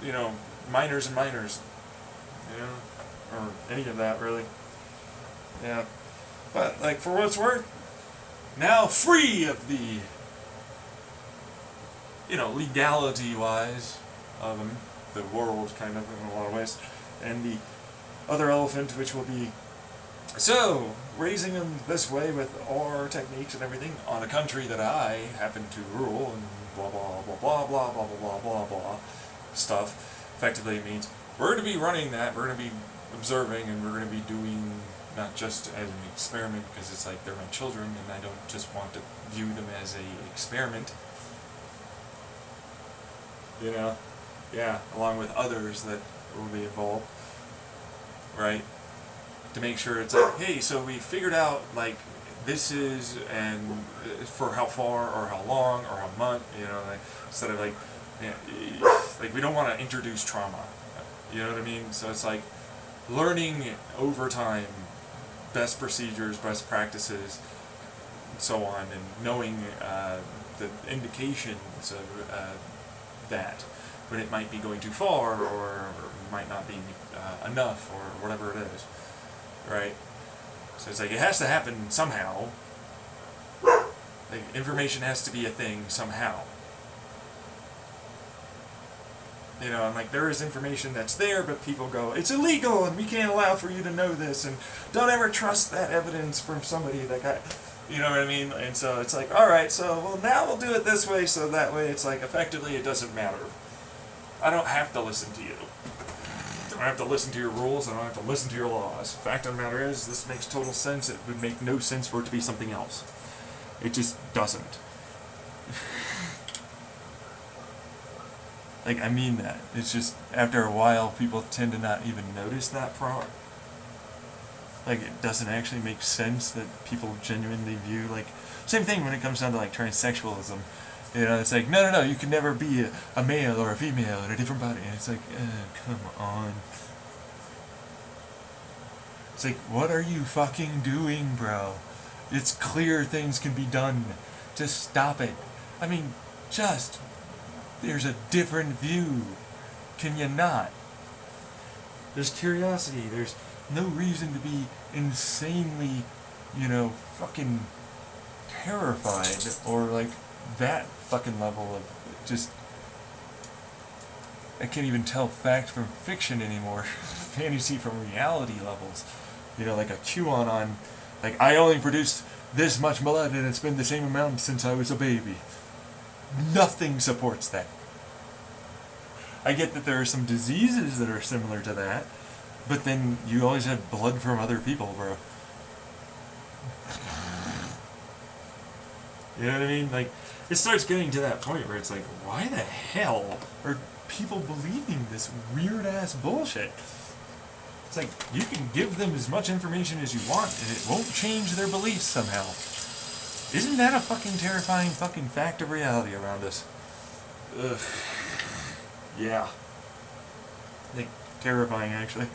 you know, minors and minors. You know, or any of that, really. Yeah. But, like, for what it's worth, now free of the, you know, legality-wise of the world, kind of, in a lot of ways, and the other elephant, which will be, so, raising them this way with all our techniques and everything on a country that I happen to rule, and blah, blah, blah, blah, blah, blah, blah, blah, blah, stuff, effectively means we're going to be running that, we're going to be observing, and we're going to be doing, not just as an experiment, because it's like they're my children, and I don't just want to view them as a experiment. You know? Yeah, along with others that will be involved, right? To make sure it's like, hey, so we figured out, like, this is, and for how far, or how long, or how much, you know, like, instead of like, like, we don't want to introduce trauma, you know what I mean? So it's like, learning over time, best procedures, best practices, and so on, and knowing the indications of that, when it might be going too far, or might not be enough, or whatever it is, right? So it's like, it has to happen somehow. Like, information has to be a thing somehow. You know, and like, there is information that's there, but people go, it's illegal, and we can't allow for you to know this, and don't ever trust that evidence from somebody that got, you know what I mean? And so it's like, alright, so, well, now we'll do it this way, so that way it's like, effectively, it doesn't matter. I don't have to listen to you. I don't have to listen to your rules, I don't have to listen to your laws. The fact of the matter is, this makes total sense. It would make no sense for it to be something else. It just doesn't. Like, I mean that. It's just, after a while, people tend to not even notice that part. Like, it doesn't actually make sense that people genuinely view, like, same thing when it comes down to, like, transsexualism. You know, it's like, no, you can never be a male or a female in a different body. And it's like, come on. It's like, what are you fucking doing, bro? It's clear things can be done. Just stop it. I mean, there's a different view. Can you not? There's curiosity. There's no reason to be insanely, fucking terrified or like that fucking level of just. I can't even tell fact from fiction anymore. Fantasy from reality levels. Like a QAnon. Like, I only produced this much blood and it's been the same amount since I was a baby. Nothing supports that. I get that there are some diseases that are similar to that, but then you always have blood from other people, bro. You know what I mean? Like, it starts getting to that point where it's like, why the hell are people believing this weird-ass bullshit? It's like, you can give them as much information as you want, and it won't change their beliefs somehow. Isn't that a fucking terrifying fucking fact of reality around us? Ugh. Yeah. Like, terrifying, actually.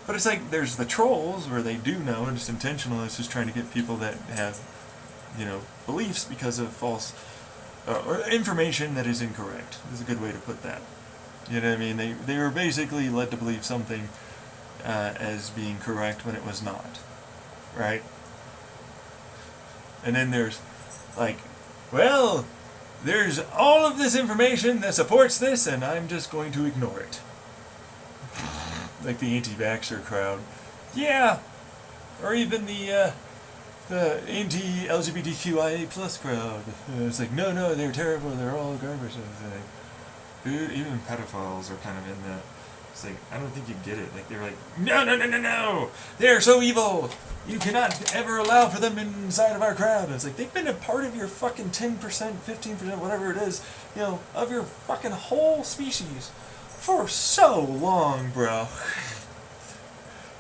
But it's like, there's the trolls, where they do know, and it's intentional, it's just trying to get people that have, beliefs because of false, or information that is incorrect, is a good way to put that. You know what I mean? They were basically led to believe something as being correct when it was not. Right? And then there's, like, well, there's all of this information that supports this, and I'm just going to ignore it. Like the anti-vaxxer crowd. Yeah! Or even the anti-LGBTQIA plus crowd. It's like, no, they're terrible, they're all garbage. It's like, dude, even pedophiles are kind of in that. It's like, I don't think you get it. Like, they're like, no! They're so evil! You cannot ever allow for them inside of our crowd. And it's like, they've been a part of your fucking 10%, 15%, whatever it is, of your fucking whole species for so long, bro.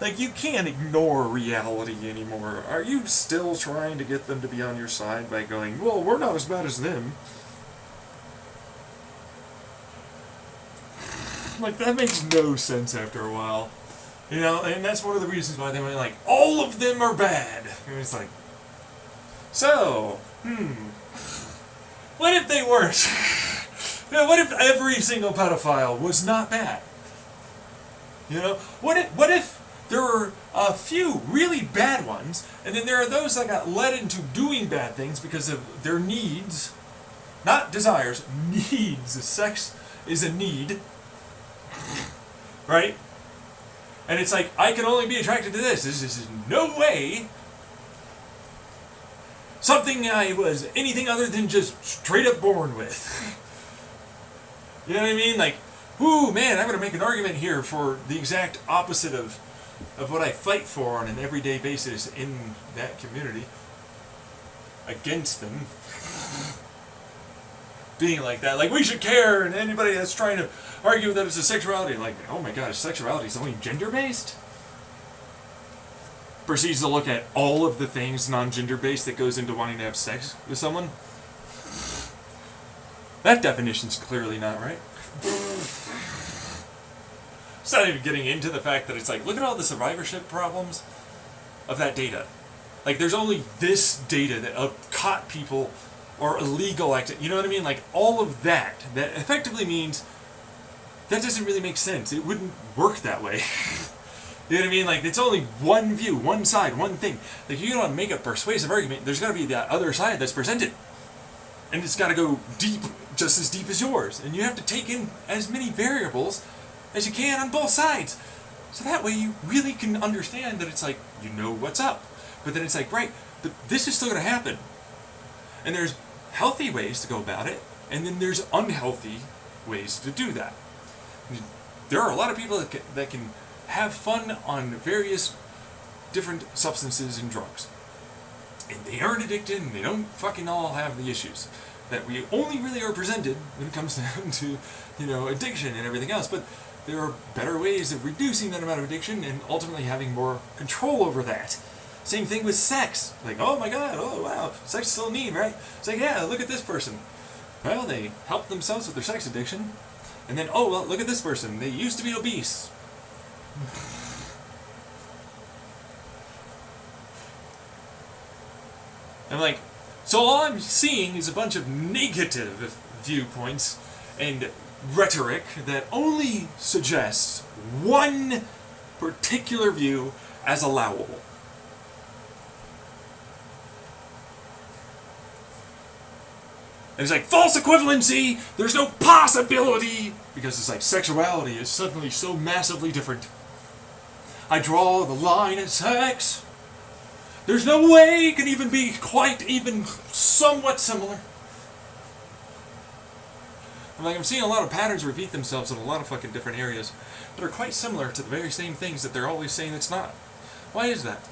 Like, you can't ignore reality anymore. Are you still trying to get them to be on your side by going, well, we're not as bad as them? Like, that makes no sense after a while. And that's one of the reasons why they went like, all of them are bad. And it's like, so, what if they weren't? What if every single pedophile was not bad? What if there were a few really bad ones, and then there are those that got led into doing bad things because of their needs, not desires, needs. Sex is a need, right? And it's like, I can only be attracted to this. This is no way something I was anything other than just straight up born with. You know what I mean? Like, ooh, man, I'm going to make an argument here for the exact opposite of what I fight for on an everyday basis in that community. Against them. Being like that. Like, we should care, and anybody that's trying to argue that it's a sexuality, like, oh my god, sexuality is only gender-based? Proceeds to look at all of the things non-gender-based that goes into wanting to have sex with someone. That definition's clearly not right. It's not even getting into the fact that it's like, look at all the survivorship problems of that data. Like, there's only this data that of caught people or illegal activity. You know what I mean? Like, all of that effectively means that doesn't really make sense. It wouldn't work that way. You know what I mean? Like, it's only one view, one side, one thing. Like, you don't make a persuasive argument, there's got to be that other side that's presented. And it's got to go deep, just as deep as yours. And you have to take in as many variables as you can on both sides. So that way you really can understand that it's like, you know what's up. But then it's like, right, but this is still going to happen. And there's healthy ways to go about it, and then there's unhealthy ways to do that. There are a lot of people that can have fun on various different substances and drugs. And they aren't addicted, and they don't fucking all have the issues that we only really are presented when it comes down to, addiction and everything else. But there are better ways of reducing that amount of addiction and ultimately having more control over that. Same thing with sex. Like, oh my god, oh wow, sex is still a need, right? It's like, yeah, look at this person. Well, they helped themselves with their sex addiction. And then, oh, well, look at this person. They used to be obese. I'm like, So all I'm seeing is a bunch of negative viewpoints and rhetoric that only suggests one particular view as allowable. And it's like, false equivalency, there's no possibility, because it's like sexuality is suddenly so massively different. I draw the line at sex. There's no way it can even be quite even somewhat similar. And like I'm seeing a lot of patterns repeat themselves in a lot of fucking different areas that are quite similar to the very same things that they're always saying it's not. Why is that?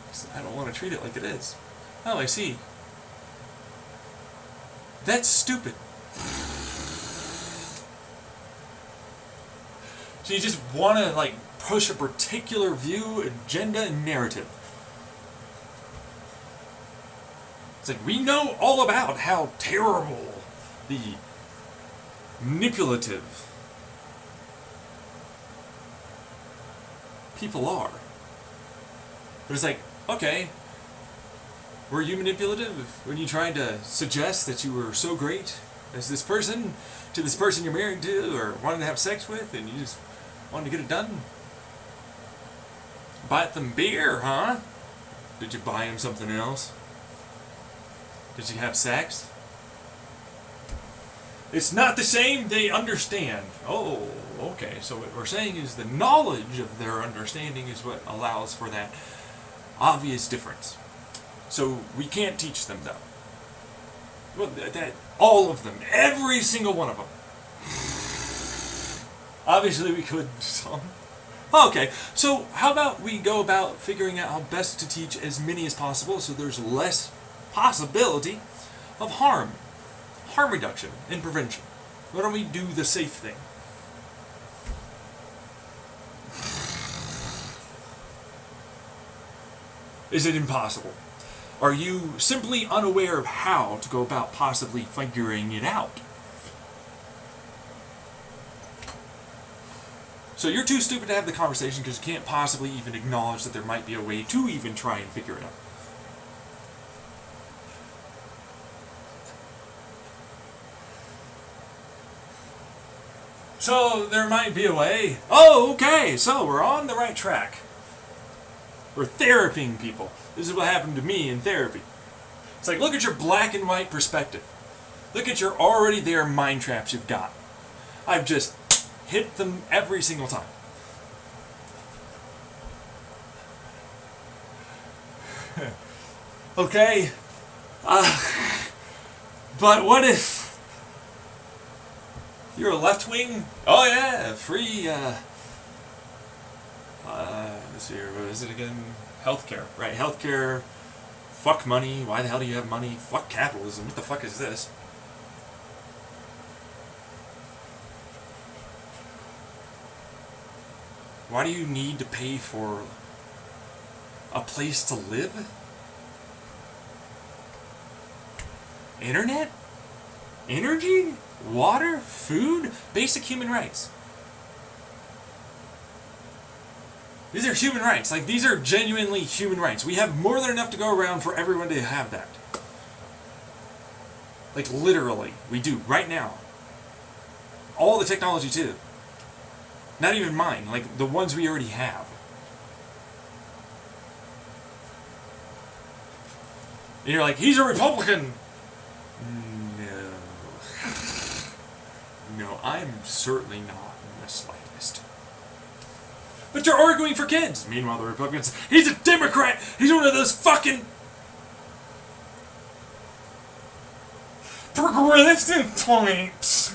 Because I don't want to treat it like it is. Oh, I see. That's stupid. So you just want to like push a particular view, agenda, and narrative. It's like, we know all about how terrible the manipulative people are. But it's like, okay, were you manipulative when you tried to suggest that you were so great as this person to this person you're married to or wanted to have sex with, and you just wanted to get it done? Bought them beer, huh? Did you buy him something else? Did you have sex? It's not the same, they understand. Oh, okay, so what we're saying is the knowledge of their understanding is what allows for that obvious difference. So we can't teach them though. Well, all of them, every single one of them. Obviously we could some. Okay, so how about we go about figuring out how best to teach as many as possible so there's less possibility of harm. Harm reduction and prevention. Why don't we do the safe thing? Is it impossible? Are you simply unaware of how to go about possibly figuring it out? So you're too stupid to have the conversation because you can't possibly even acknowledge that there might be a way to even try and figure it out. So there might be a way. Oh, okay, so we're on the right track. We're therapying people. This is what happened to me in therapy. It's like, look at your black and white perspective. Look at your already there mind traps you've got. I've just hit them every single time. Okay. But what if you're a left wing? Oh yeah, free, let's see here, what is it again? Healthcare, right? Healthcare, fuck money, why the hell do you have money? Fuck capitalism, what the fuck is this? Why do you need to pay for a place to live? Internet? Energy? Water? Food? Basic human rights. These are human rights. Like, these are genuinely human rights. We have more than enough to go around for everyone to have that. Like, literally. We do. Right now. All the technology, too. Not even mine. Like, the ones we already have. And you're like, he's a Republican! No. No, I'm certainly not in the slightest. But you're arguing for kids! Meanwhile, the Republicans, he's a Democrat! He's one of those fucking progressive points!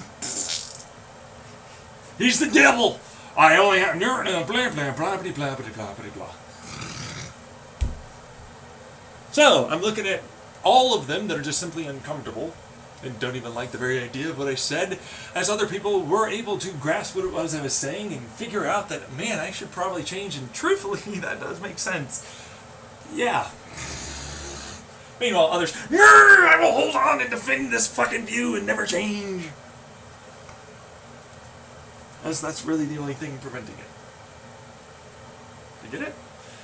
He's the devil! I only have blah blah blah blah blah blah blah blah. So, I'm looking at all of them that are just simply uncomfortable and don't even like the very idea of what I said, as other people were able to grasp what it was I was saying and figure out that, man, I should probably change, and truthfully, that does make sense. Yeah. Meanwhile, others, I will hold on and defend this fucking view and never change. That's really the only thing preventing it. You get it?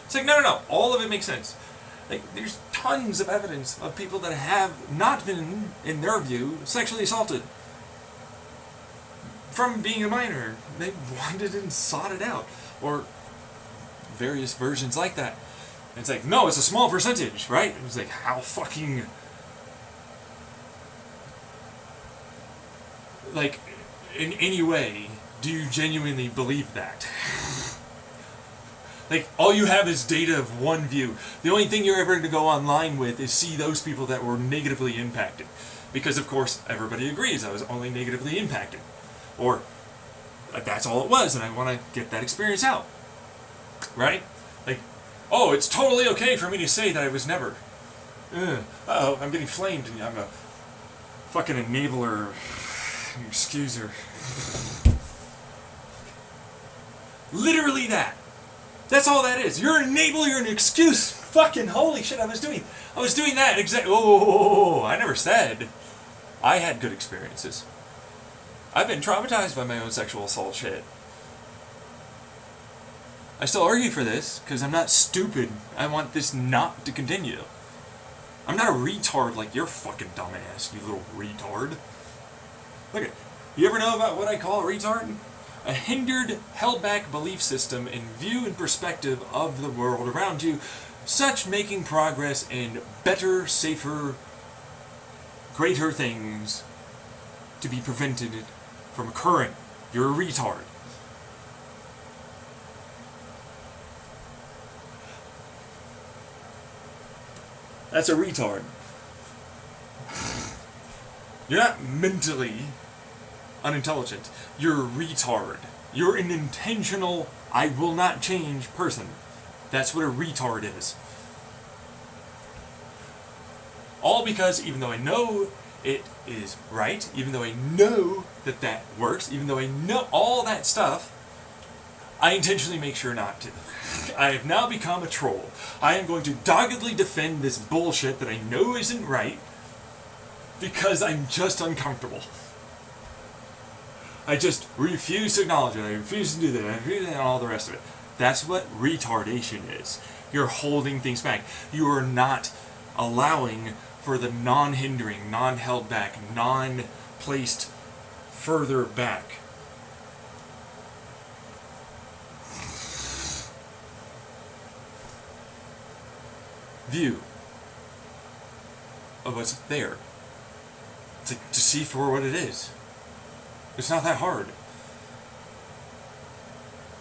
It's like, no, all of it makes sense. Like, there's tons tons of evidence of people that have not been, in their view, sexually assaulted. From being a minor. They wanted and sought it out. Or various versions like that. And it's like, no, it's a small percentage, right? It's like, how fucking... Like, in any way, do you genuinely believe that? Like, all you have is data of one view. The only thing you're ever going to go online with is see those people that were negatively impacted. Because, of course, everybody agrees I was only negatively impacted. Or, that's all it was, and I want to get that experience out. Right? Like, oh, it's totally okay for me to say that I was never. Uh-oh, I'm getting flamed, and I'm a fucking enabler, excuser. Literally that. That's all that is. You're an enabler, you're an excuse. Fucking holy shit, I was doing that exactly. Oh, I never said. I had good experiences. I've been traumatized by my own sexual assault shit. I still argue for this, because I'm not stupid. I want this not to continue. I'm not a retard like you're fucking dumbass, you little retard. Look at, you ever know about what I call a retard? A hindered, held-back belief system in view and perspective of the world around you, such making progress in better, safer, greater things to be prevented from occurring. You're a retard. That's a retard. You're not mentally unintelligent. You're a retard. You're an intentional, I will not change person. That's what a retard is. All because, even though I know it is right, even though I know that that works, even though I know all that stuff, I intentionally make sure not to. I have now become a troll. I am going to doggedly defend this bullshit that I know isn't right because I'm just uncomfortable. I just refuse to acknowledge it. I refuse to do that. I refuse to do that and all the rest of it. That's what retardation is. You're holding things back. You are not allowing for the non-hindering, non-held back, non-placed further back view of what's there. To see for what it is. It's not that hard.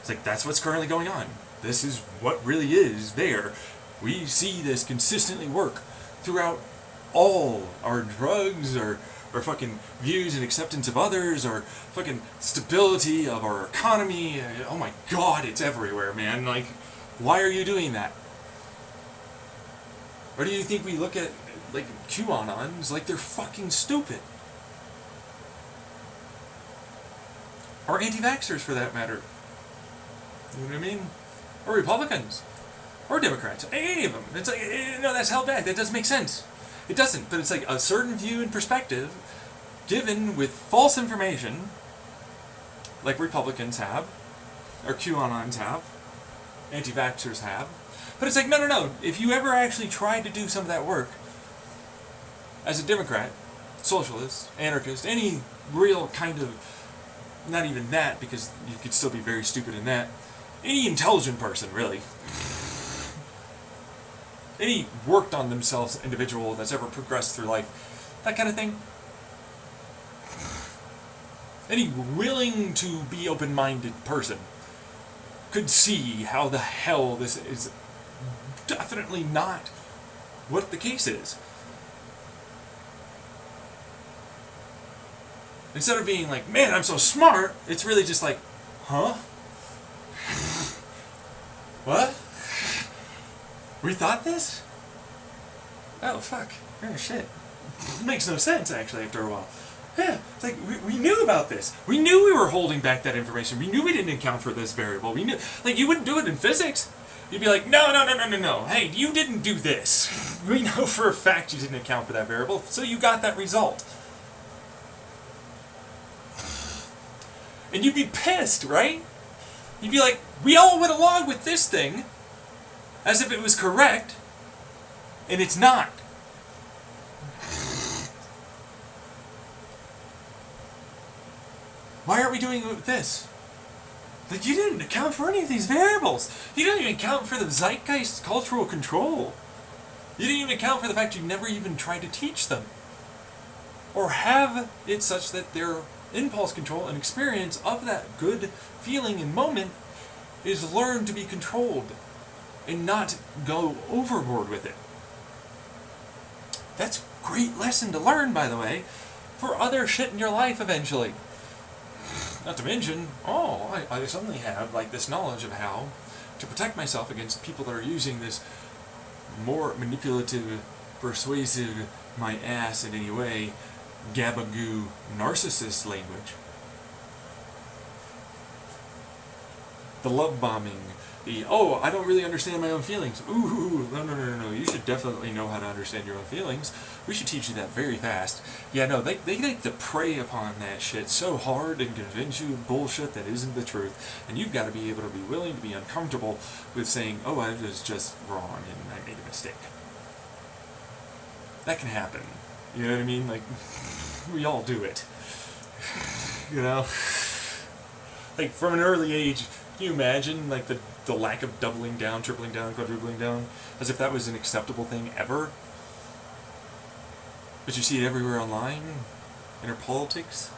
It's like, that's what's currently going on. This is what really is there. We see this consistently work throughout all our drugs, our fucking views and acceptance of others, our fucking stability of our economy. Oh my god, it's everywhere, man. Like, why are you doing that? Or do you think we look at, like, QAnons like they're fucking stupid? Or anti-vaxxers, for that matter. You know what I mean? Or Republicans. Or Democrats. Any of them. It's like, no, that's held back. That doesn't make sense. It doesn't. But it's like a certain view and perspective given with false information, like Republicans have, or QAnons have, anti-vaxxers have. But it's like, no. If you ever actually tried to do some of that work, as a Democrat, socialist, anarchist, any real kind of, not even that, because you could still be very stupid in that, any intelligent person, really, any worked on themselves individual that's ever progressed through life, that kind of thing, any willing to be open-minded person could see how the hell this is definitely not what the case is. Instead of being like, man, I'm so smart, it's really just like, huh? What? We thought this? Oh, fuck. Oh, shit. It makes no sense, actually, after a while. Yeah, it's like, we knew about this. We knew we were holding back that information. We knew we didn't account for this variable. We knew, like, you wouldn't do it in physics. You'd be like, no. Hey, you didn't do this. We know for a fact you didn't account for that variable, so you got that result. And you'd be pissed, right? You'd be like, we all went along with this thing as if it was correct, And it's not. Why aren't we doing it with this? Like, you didn't account for any of these variables. You didn't even account for the zeitgeist cultural control. You didn't even account for the fact you never even tried to teach them. Or have it such that their impulse control and experience of that good feeling and moment is learned to be controlled and not go overboard with it. That's a great lesson to learn, by the way, for other shit in your life eventually. Not to mention, I suddenly have like this knowledge of how to protect myself against people that are using this more manipulative, persuasive, my ass in any way, gabagoo, narcissist language. The love bombing, I don't really understand my own feelings. Ooh, no, you should definitely know how to understand your own feelings. We should teach you that very fast. Yeah, no, they like to prey upon that shit so hard and convince you of bullshit that isn't the truth. And you've got to be able to be willing to be uncomfortable with saying, I was just wrong and I made a mistake. That can happen. You know what I mean? Like, we all do it. You know? Like, from an early age, can you imagine, like, the lack of doubling down, tripling down, quadrupling down, as if that was an acceptable thing ever? But you see it everywhere online, in our politics.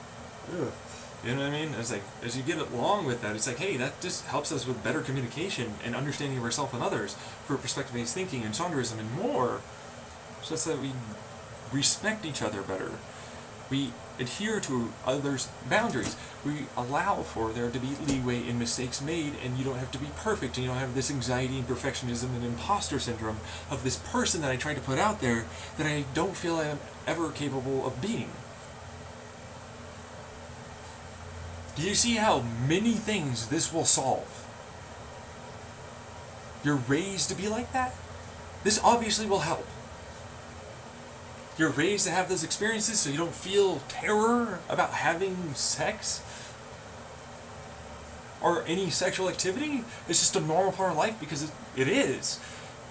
Ugh. You know what I mean? It's like, as you get along with that, it's like, hey, that just helps us with better communication and understanding of ourselves and others, for perspective-based thinking and genreism and more, so that we respect each other better. We adhere to others' boundaries. We allow for there to be leeway in mistakes made, and you don't have to be perfect, and you don't have this anxiety and perfectionism and imposter syndrome of this person that I try to put out there that I don't feel I am ever capable of being. Do you see how many things this will solve? You're raised to be like that? This obviously will help. You're raised to have those experiences so you don't feel terror about having sex or any sexual activity. It's just a normal part of life because it is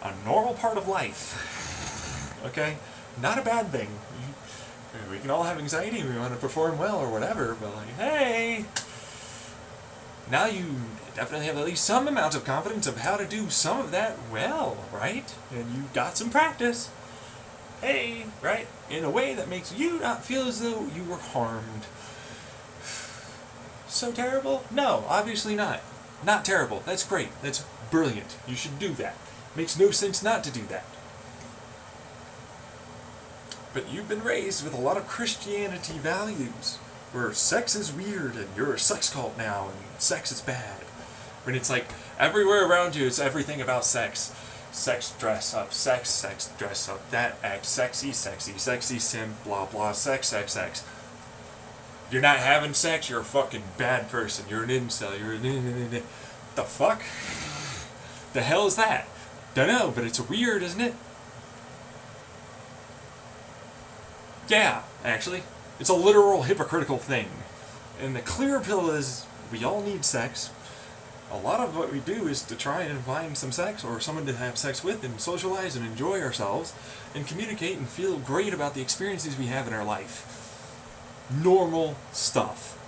a normal part of life. Okay? Not a bad thing. We can all have anxiety, we want to perform well or whatever, but like, hey! Now you definitely have at least some amount of confidence of how to do some of that well, right? And you've got some practice. Hey, right? In a way that makes you not feel as though you were harmed. So terrible? No, obviously not. Not terrible. That's great. That's brilliant. You should do that. Makes no sense not to do that. But you've been raised with a lot of Christianity values, where sex is weird and you're a sex cult now and sex is bad. When it's like everywhere around you it's everything about sex. Sex dress up, sex dress up, that act sexy, simp, blah blah, sex. If you're not having sex, you're a fucking bad person. You're an incel. You're the fuck? The hell is that? Dunno, but it's weird, isn't it? Yeah, actually. It's a literal hypocritical thing. And the clear pill is, we all need sex. A lot of what we do is to try and find some sex or someone to have sex with and socialize and enjoy ourselves and communicate and feel great about the experiences we have in our life. Normal stuff.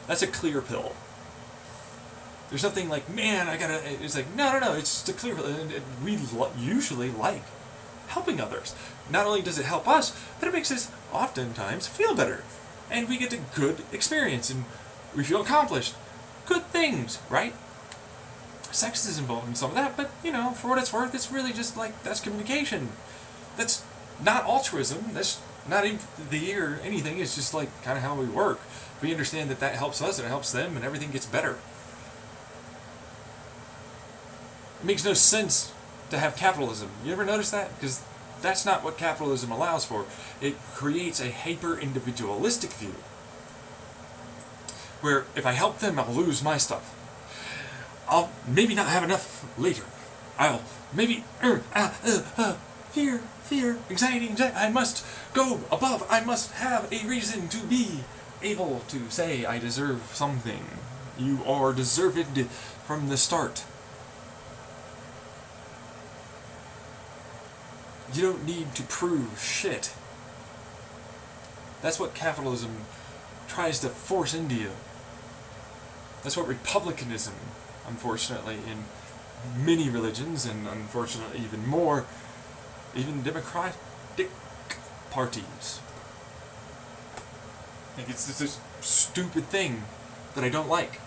That's a clear pill. There's nothing like, man, it's like, no, it's just a clear pill. And we usually like helping others. Not only does it help us, but it makes us oftentimes feel better. And we get a good experience and we feel accomplished. Good things, right? Sex is involved in some of that, but, for what it's worth, it's really just like, that's communication. That's not altruism. That's not empathy or anything. It's just like kind of how we work. We understand that helps us and it helps them and everything gets better. It makes no sense to have capitalism. You ever notice that? Because that's not what capitalism allows for. It creates a hyper-individualistic view. Where if I help them, I'll lose my stuff. I'll maybe not have enough later. I'll maybe fear, anxiety. I must go above. I must have a reason to be able to say I deserve something. You are deserved from the start. You don't need to prove shit. That's what capitalism tries to force into you. That's what republicanism, unfortunately, in many religions, and unfortunately even more, even democratic parties. Like, it's this stupid thing that I don't like.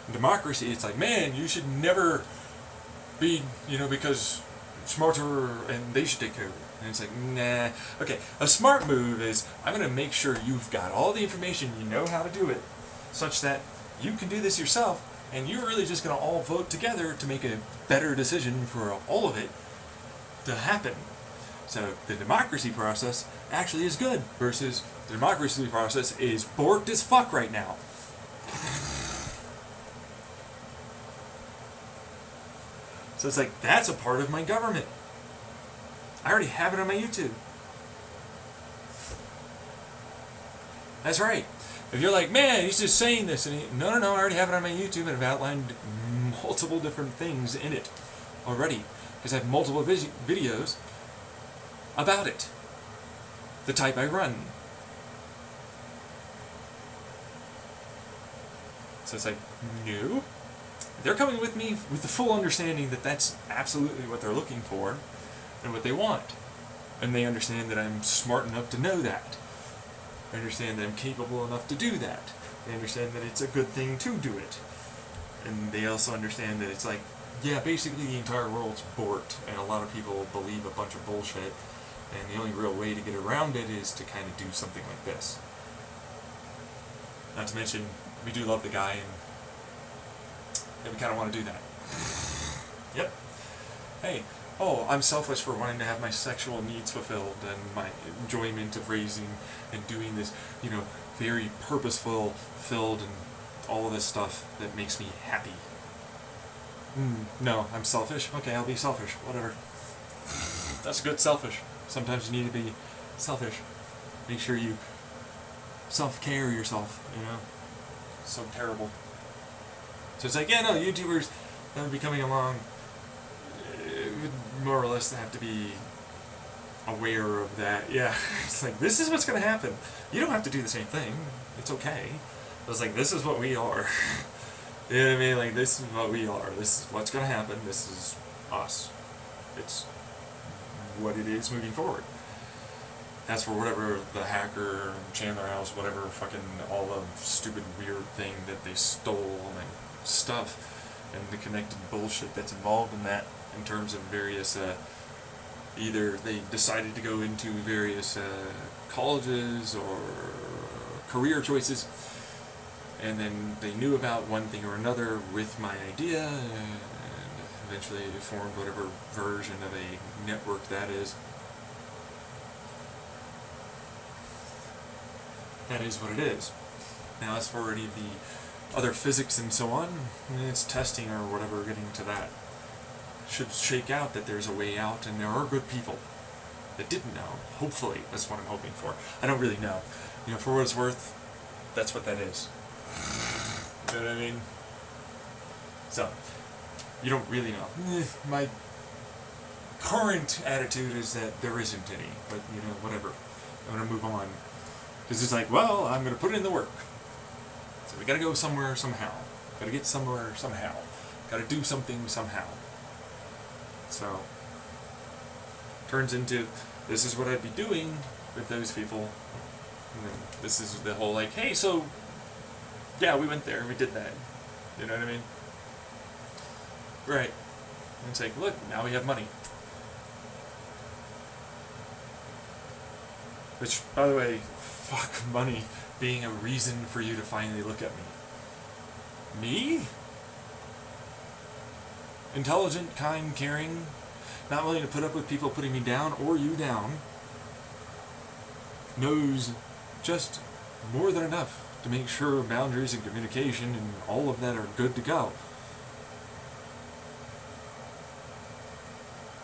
In democracy, it's like, man, you should never be, because smarter and they should take care of it. And it's like, nah. Okay, a smart move is, I'm going to make sure you've got all the information, you know how to do it, such that you can do this yourself, and you're really just going to all vote together to make a better decision for all of it to happen. So the democracy process actually is good, versus the democracy process is borked as fuck right now. So it's like, that's a part of my government. I already have it on my YouTube. That's right. If you're like, man, he's just saying this, and no, I already have it on my YouTube, and I've outlined multiple different things in it already, because I have multiple videos about it, the type I run. So it's like, no. They're coming with me with the full understanding that that's absolutely what they're looking for and what they want. And they understand that I'm smart enough to know that. They understand that I'm capable enough to do that. They understand that it's a good thing to do it. And they also understand that it's like, yeah, basically the entire world's borked, and a lot of people believe a bunch of bullshit, and the only real way to get around it is to kind of do something like this. Not to mention, we do love the guy, and we kind of want to do that. Yep. Hey, I'm selfish for wanting to have my sexual needs fulfilled, and my enjoyment of raising and doing this, very purposeful, filled, and all of this stuff that makes me happy. No, I'm selfish? Okay, I'll be selfish. Whatever. That's good selfish. Sometimes you need to be selfish. Make sure you self-care yourself, So terrible. So it's like, yeah, no, YouTubers that would be coming along would more or less have to be aware of that. Yeah, it's like, this is what's going to happen. You don't have to do the same thing. It's okay. But it's like, this is what we are. You know what I mean? Like, this is what we are. This is what's going to happen. This is us. It's what it is moving forward. As for whatever the hacker, Chandler House, whatever fucking all the stupid weird thing that they stole and stuff, and the connected bullshit that's involved in that, in terms of various, either they decided to go into various colleges or career choices, and then they knew about one thing or another with my idea, and eventually formed whatever version of a network that is. That is what it is. Now, as for any of the other physics and so on, it's testing or whatever, getting to that. Should shake out that there's a way out, and there are good people that didn't know. Hopefully, that's what I'm hoping for. I don't really know. For what it's worth, that's what that is. You know what I mean? So, you don't really know. My current attitude is that there isn't any, but whatever. I'm gonna move on. Because it's like, well, I'm going to put in the work. So we got to go somewhere somehow. Got to get somewhere somehow. Got to do something somehow. So, turns into, this is what I'd be doing with those people. And then this is the whole like, hey, so, yeah, we went there and we did that. You know what I mean? Right. And it's like, look, now we have money. Which, by the way, fuck money being a reason for you to finally look at me. Me? Intelligent, kind, caring, not willing to put up with people putting me down or you down, knows just more than enough to make sure boundaries and communication and all of that are good to go.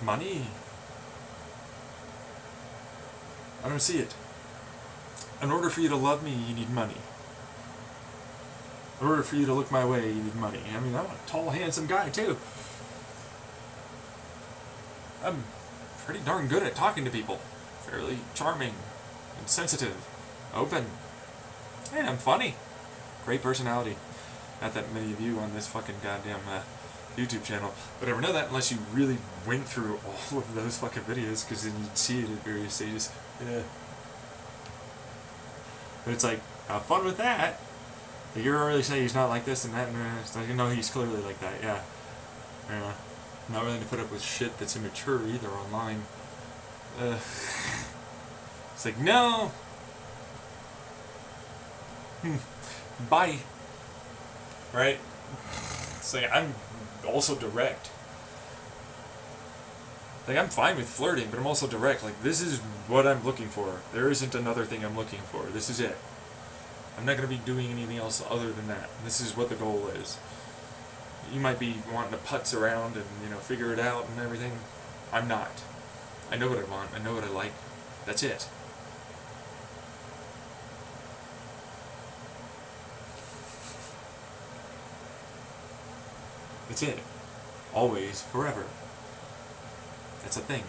Money? I don't see it. In order for you to love me, you need money. In order for you to look my way, you need money. I mean, I'm a tall, handsome guy, too. I'm pretty darn good at talking to people. Fairly charming and sensitive, open, and I'm funny. Great personality. Not that many of you on this fucking goddamn YouTube channel would ever know that unless you really went through all of those fucking videos, because then you'd see it at various stages. Yeah. But it's like, have fun with that. Like, you don't really say he's not like this and that, and it's like, no, he's clearly like that, yeah. Yeah. Not willing to put up with shit that's immature either online. It's like, no. Bye. Right? It's like, I'm also direct. Like, I'm fine with flirting, but I'm also direct. Like, this is what I'm looking for. There isn't another thing I'm looking for. This is it. I'm not going to be doing anything else other than that. This is what the goal is. You might be wanting to putz around and, you know, figure it out and everything. I'm not. I know what I want. I know what I like. That's it. That's it. Always, forever. That's a thing.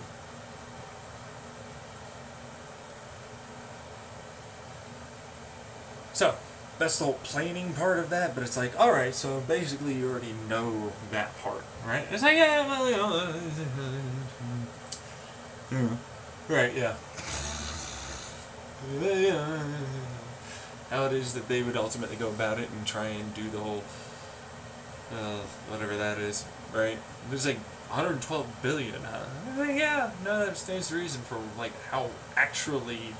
So, that's the whole planning part of that, but it's like, alright, so basically you already know that part, right? It's like, yeah, well, you know, right, yeah. How it is that they would ultimately go about it and try and do the whole, whatever that is, right? There's like 112 billion, huh? Yeah, no, that stands to reason for, like, how actually,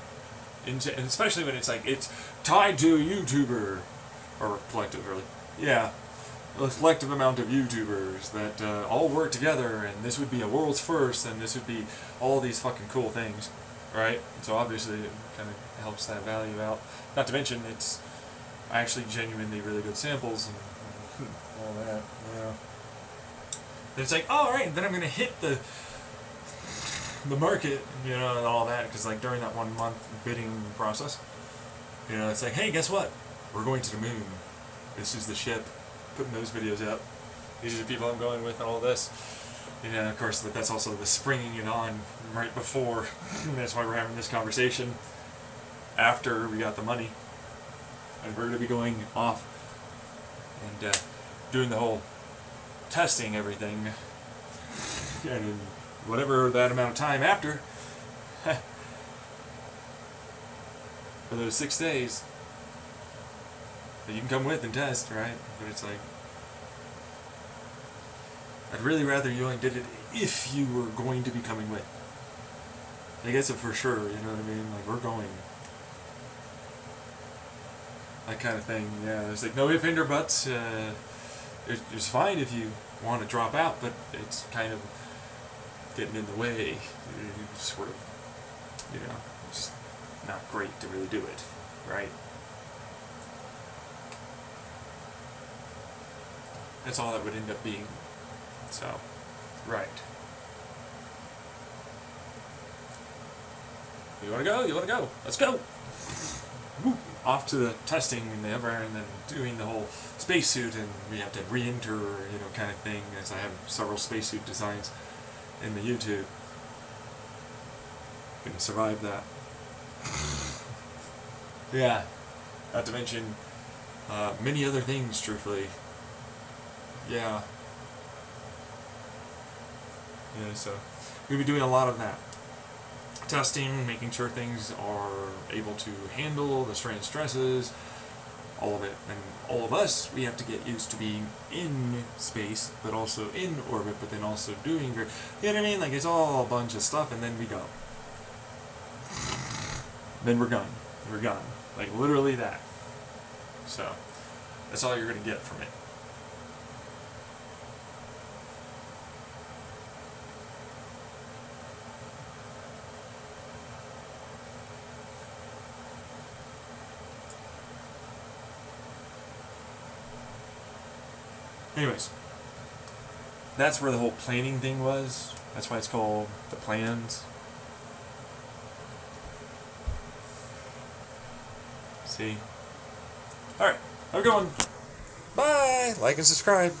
and especially when it's like, it's tied to a YouTuber, or collective, really. Yeah, a collective amount of YouTubers that all work together, and this would be a world's first, and this would be all these fucking cool things, right? So obviously it kind of helps that value out. Not to mention, it's actually genuinely really good samples and all that, you know. And it's like, alright, then I'm going to hit the market, you know, and all that, because like during that 1 month bidding process, you know, it's like, hey, guess what? We're going to the moon. This is the ship. Putting those videos up. These are the people I'm going with and all this. You know, of course, but that's also the springing it on right before. That's why we're having this conversation after we got the money. And we're going to be going off and doing the whole testing everything. And in whatever that amount of time after, for those 6 days, that you can come with and test, right? But it's like, I'd really rather you only did it if you were going to be coming with. I guess it for sure, you know what I mean? Like, we're going. That kind of thing, yeah. It's like, no ifs, ands, or buts. It's fine if you want to drop out, but it's kind of getting in the way. It's sort of, you know, it's not great to really do it, right? That's all that would end up being. So, right. You wanna go? You wanna go? Let's go! Woo. Off to the testing and the ever, and then doing the whole spacesuit, and we have to re-enter, you know, kind of thing, as I have several spacesuit designs in the YouTube. Gonna survive that. Yeah. Not to mention many other things, truthfully. Yeah. Yeah, so we'll be doing a lot of that. Testing, making sure things are able to handle the strain stresses, all of it. And all of us, we have to get used to being in space, but also in orbit, but then also doing, you know what I mean? Like, it's all a bunch of stuff, and then we go. Then we're gone. We're gone. Like, literally that. So, that's all you're going to get from it. Anyways, that's where the whole planning thing was. That's why it's called the plans. See? Alright, have a good one. Bye! Like and subscribe.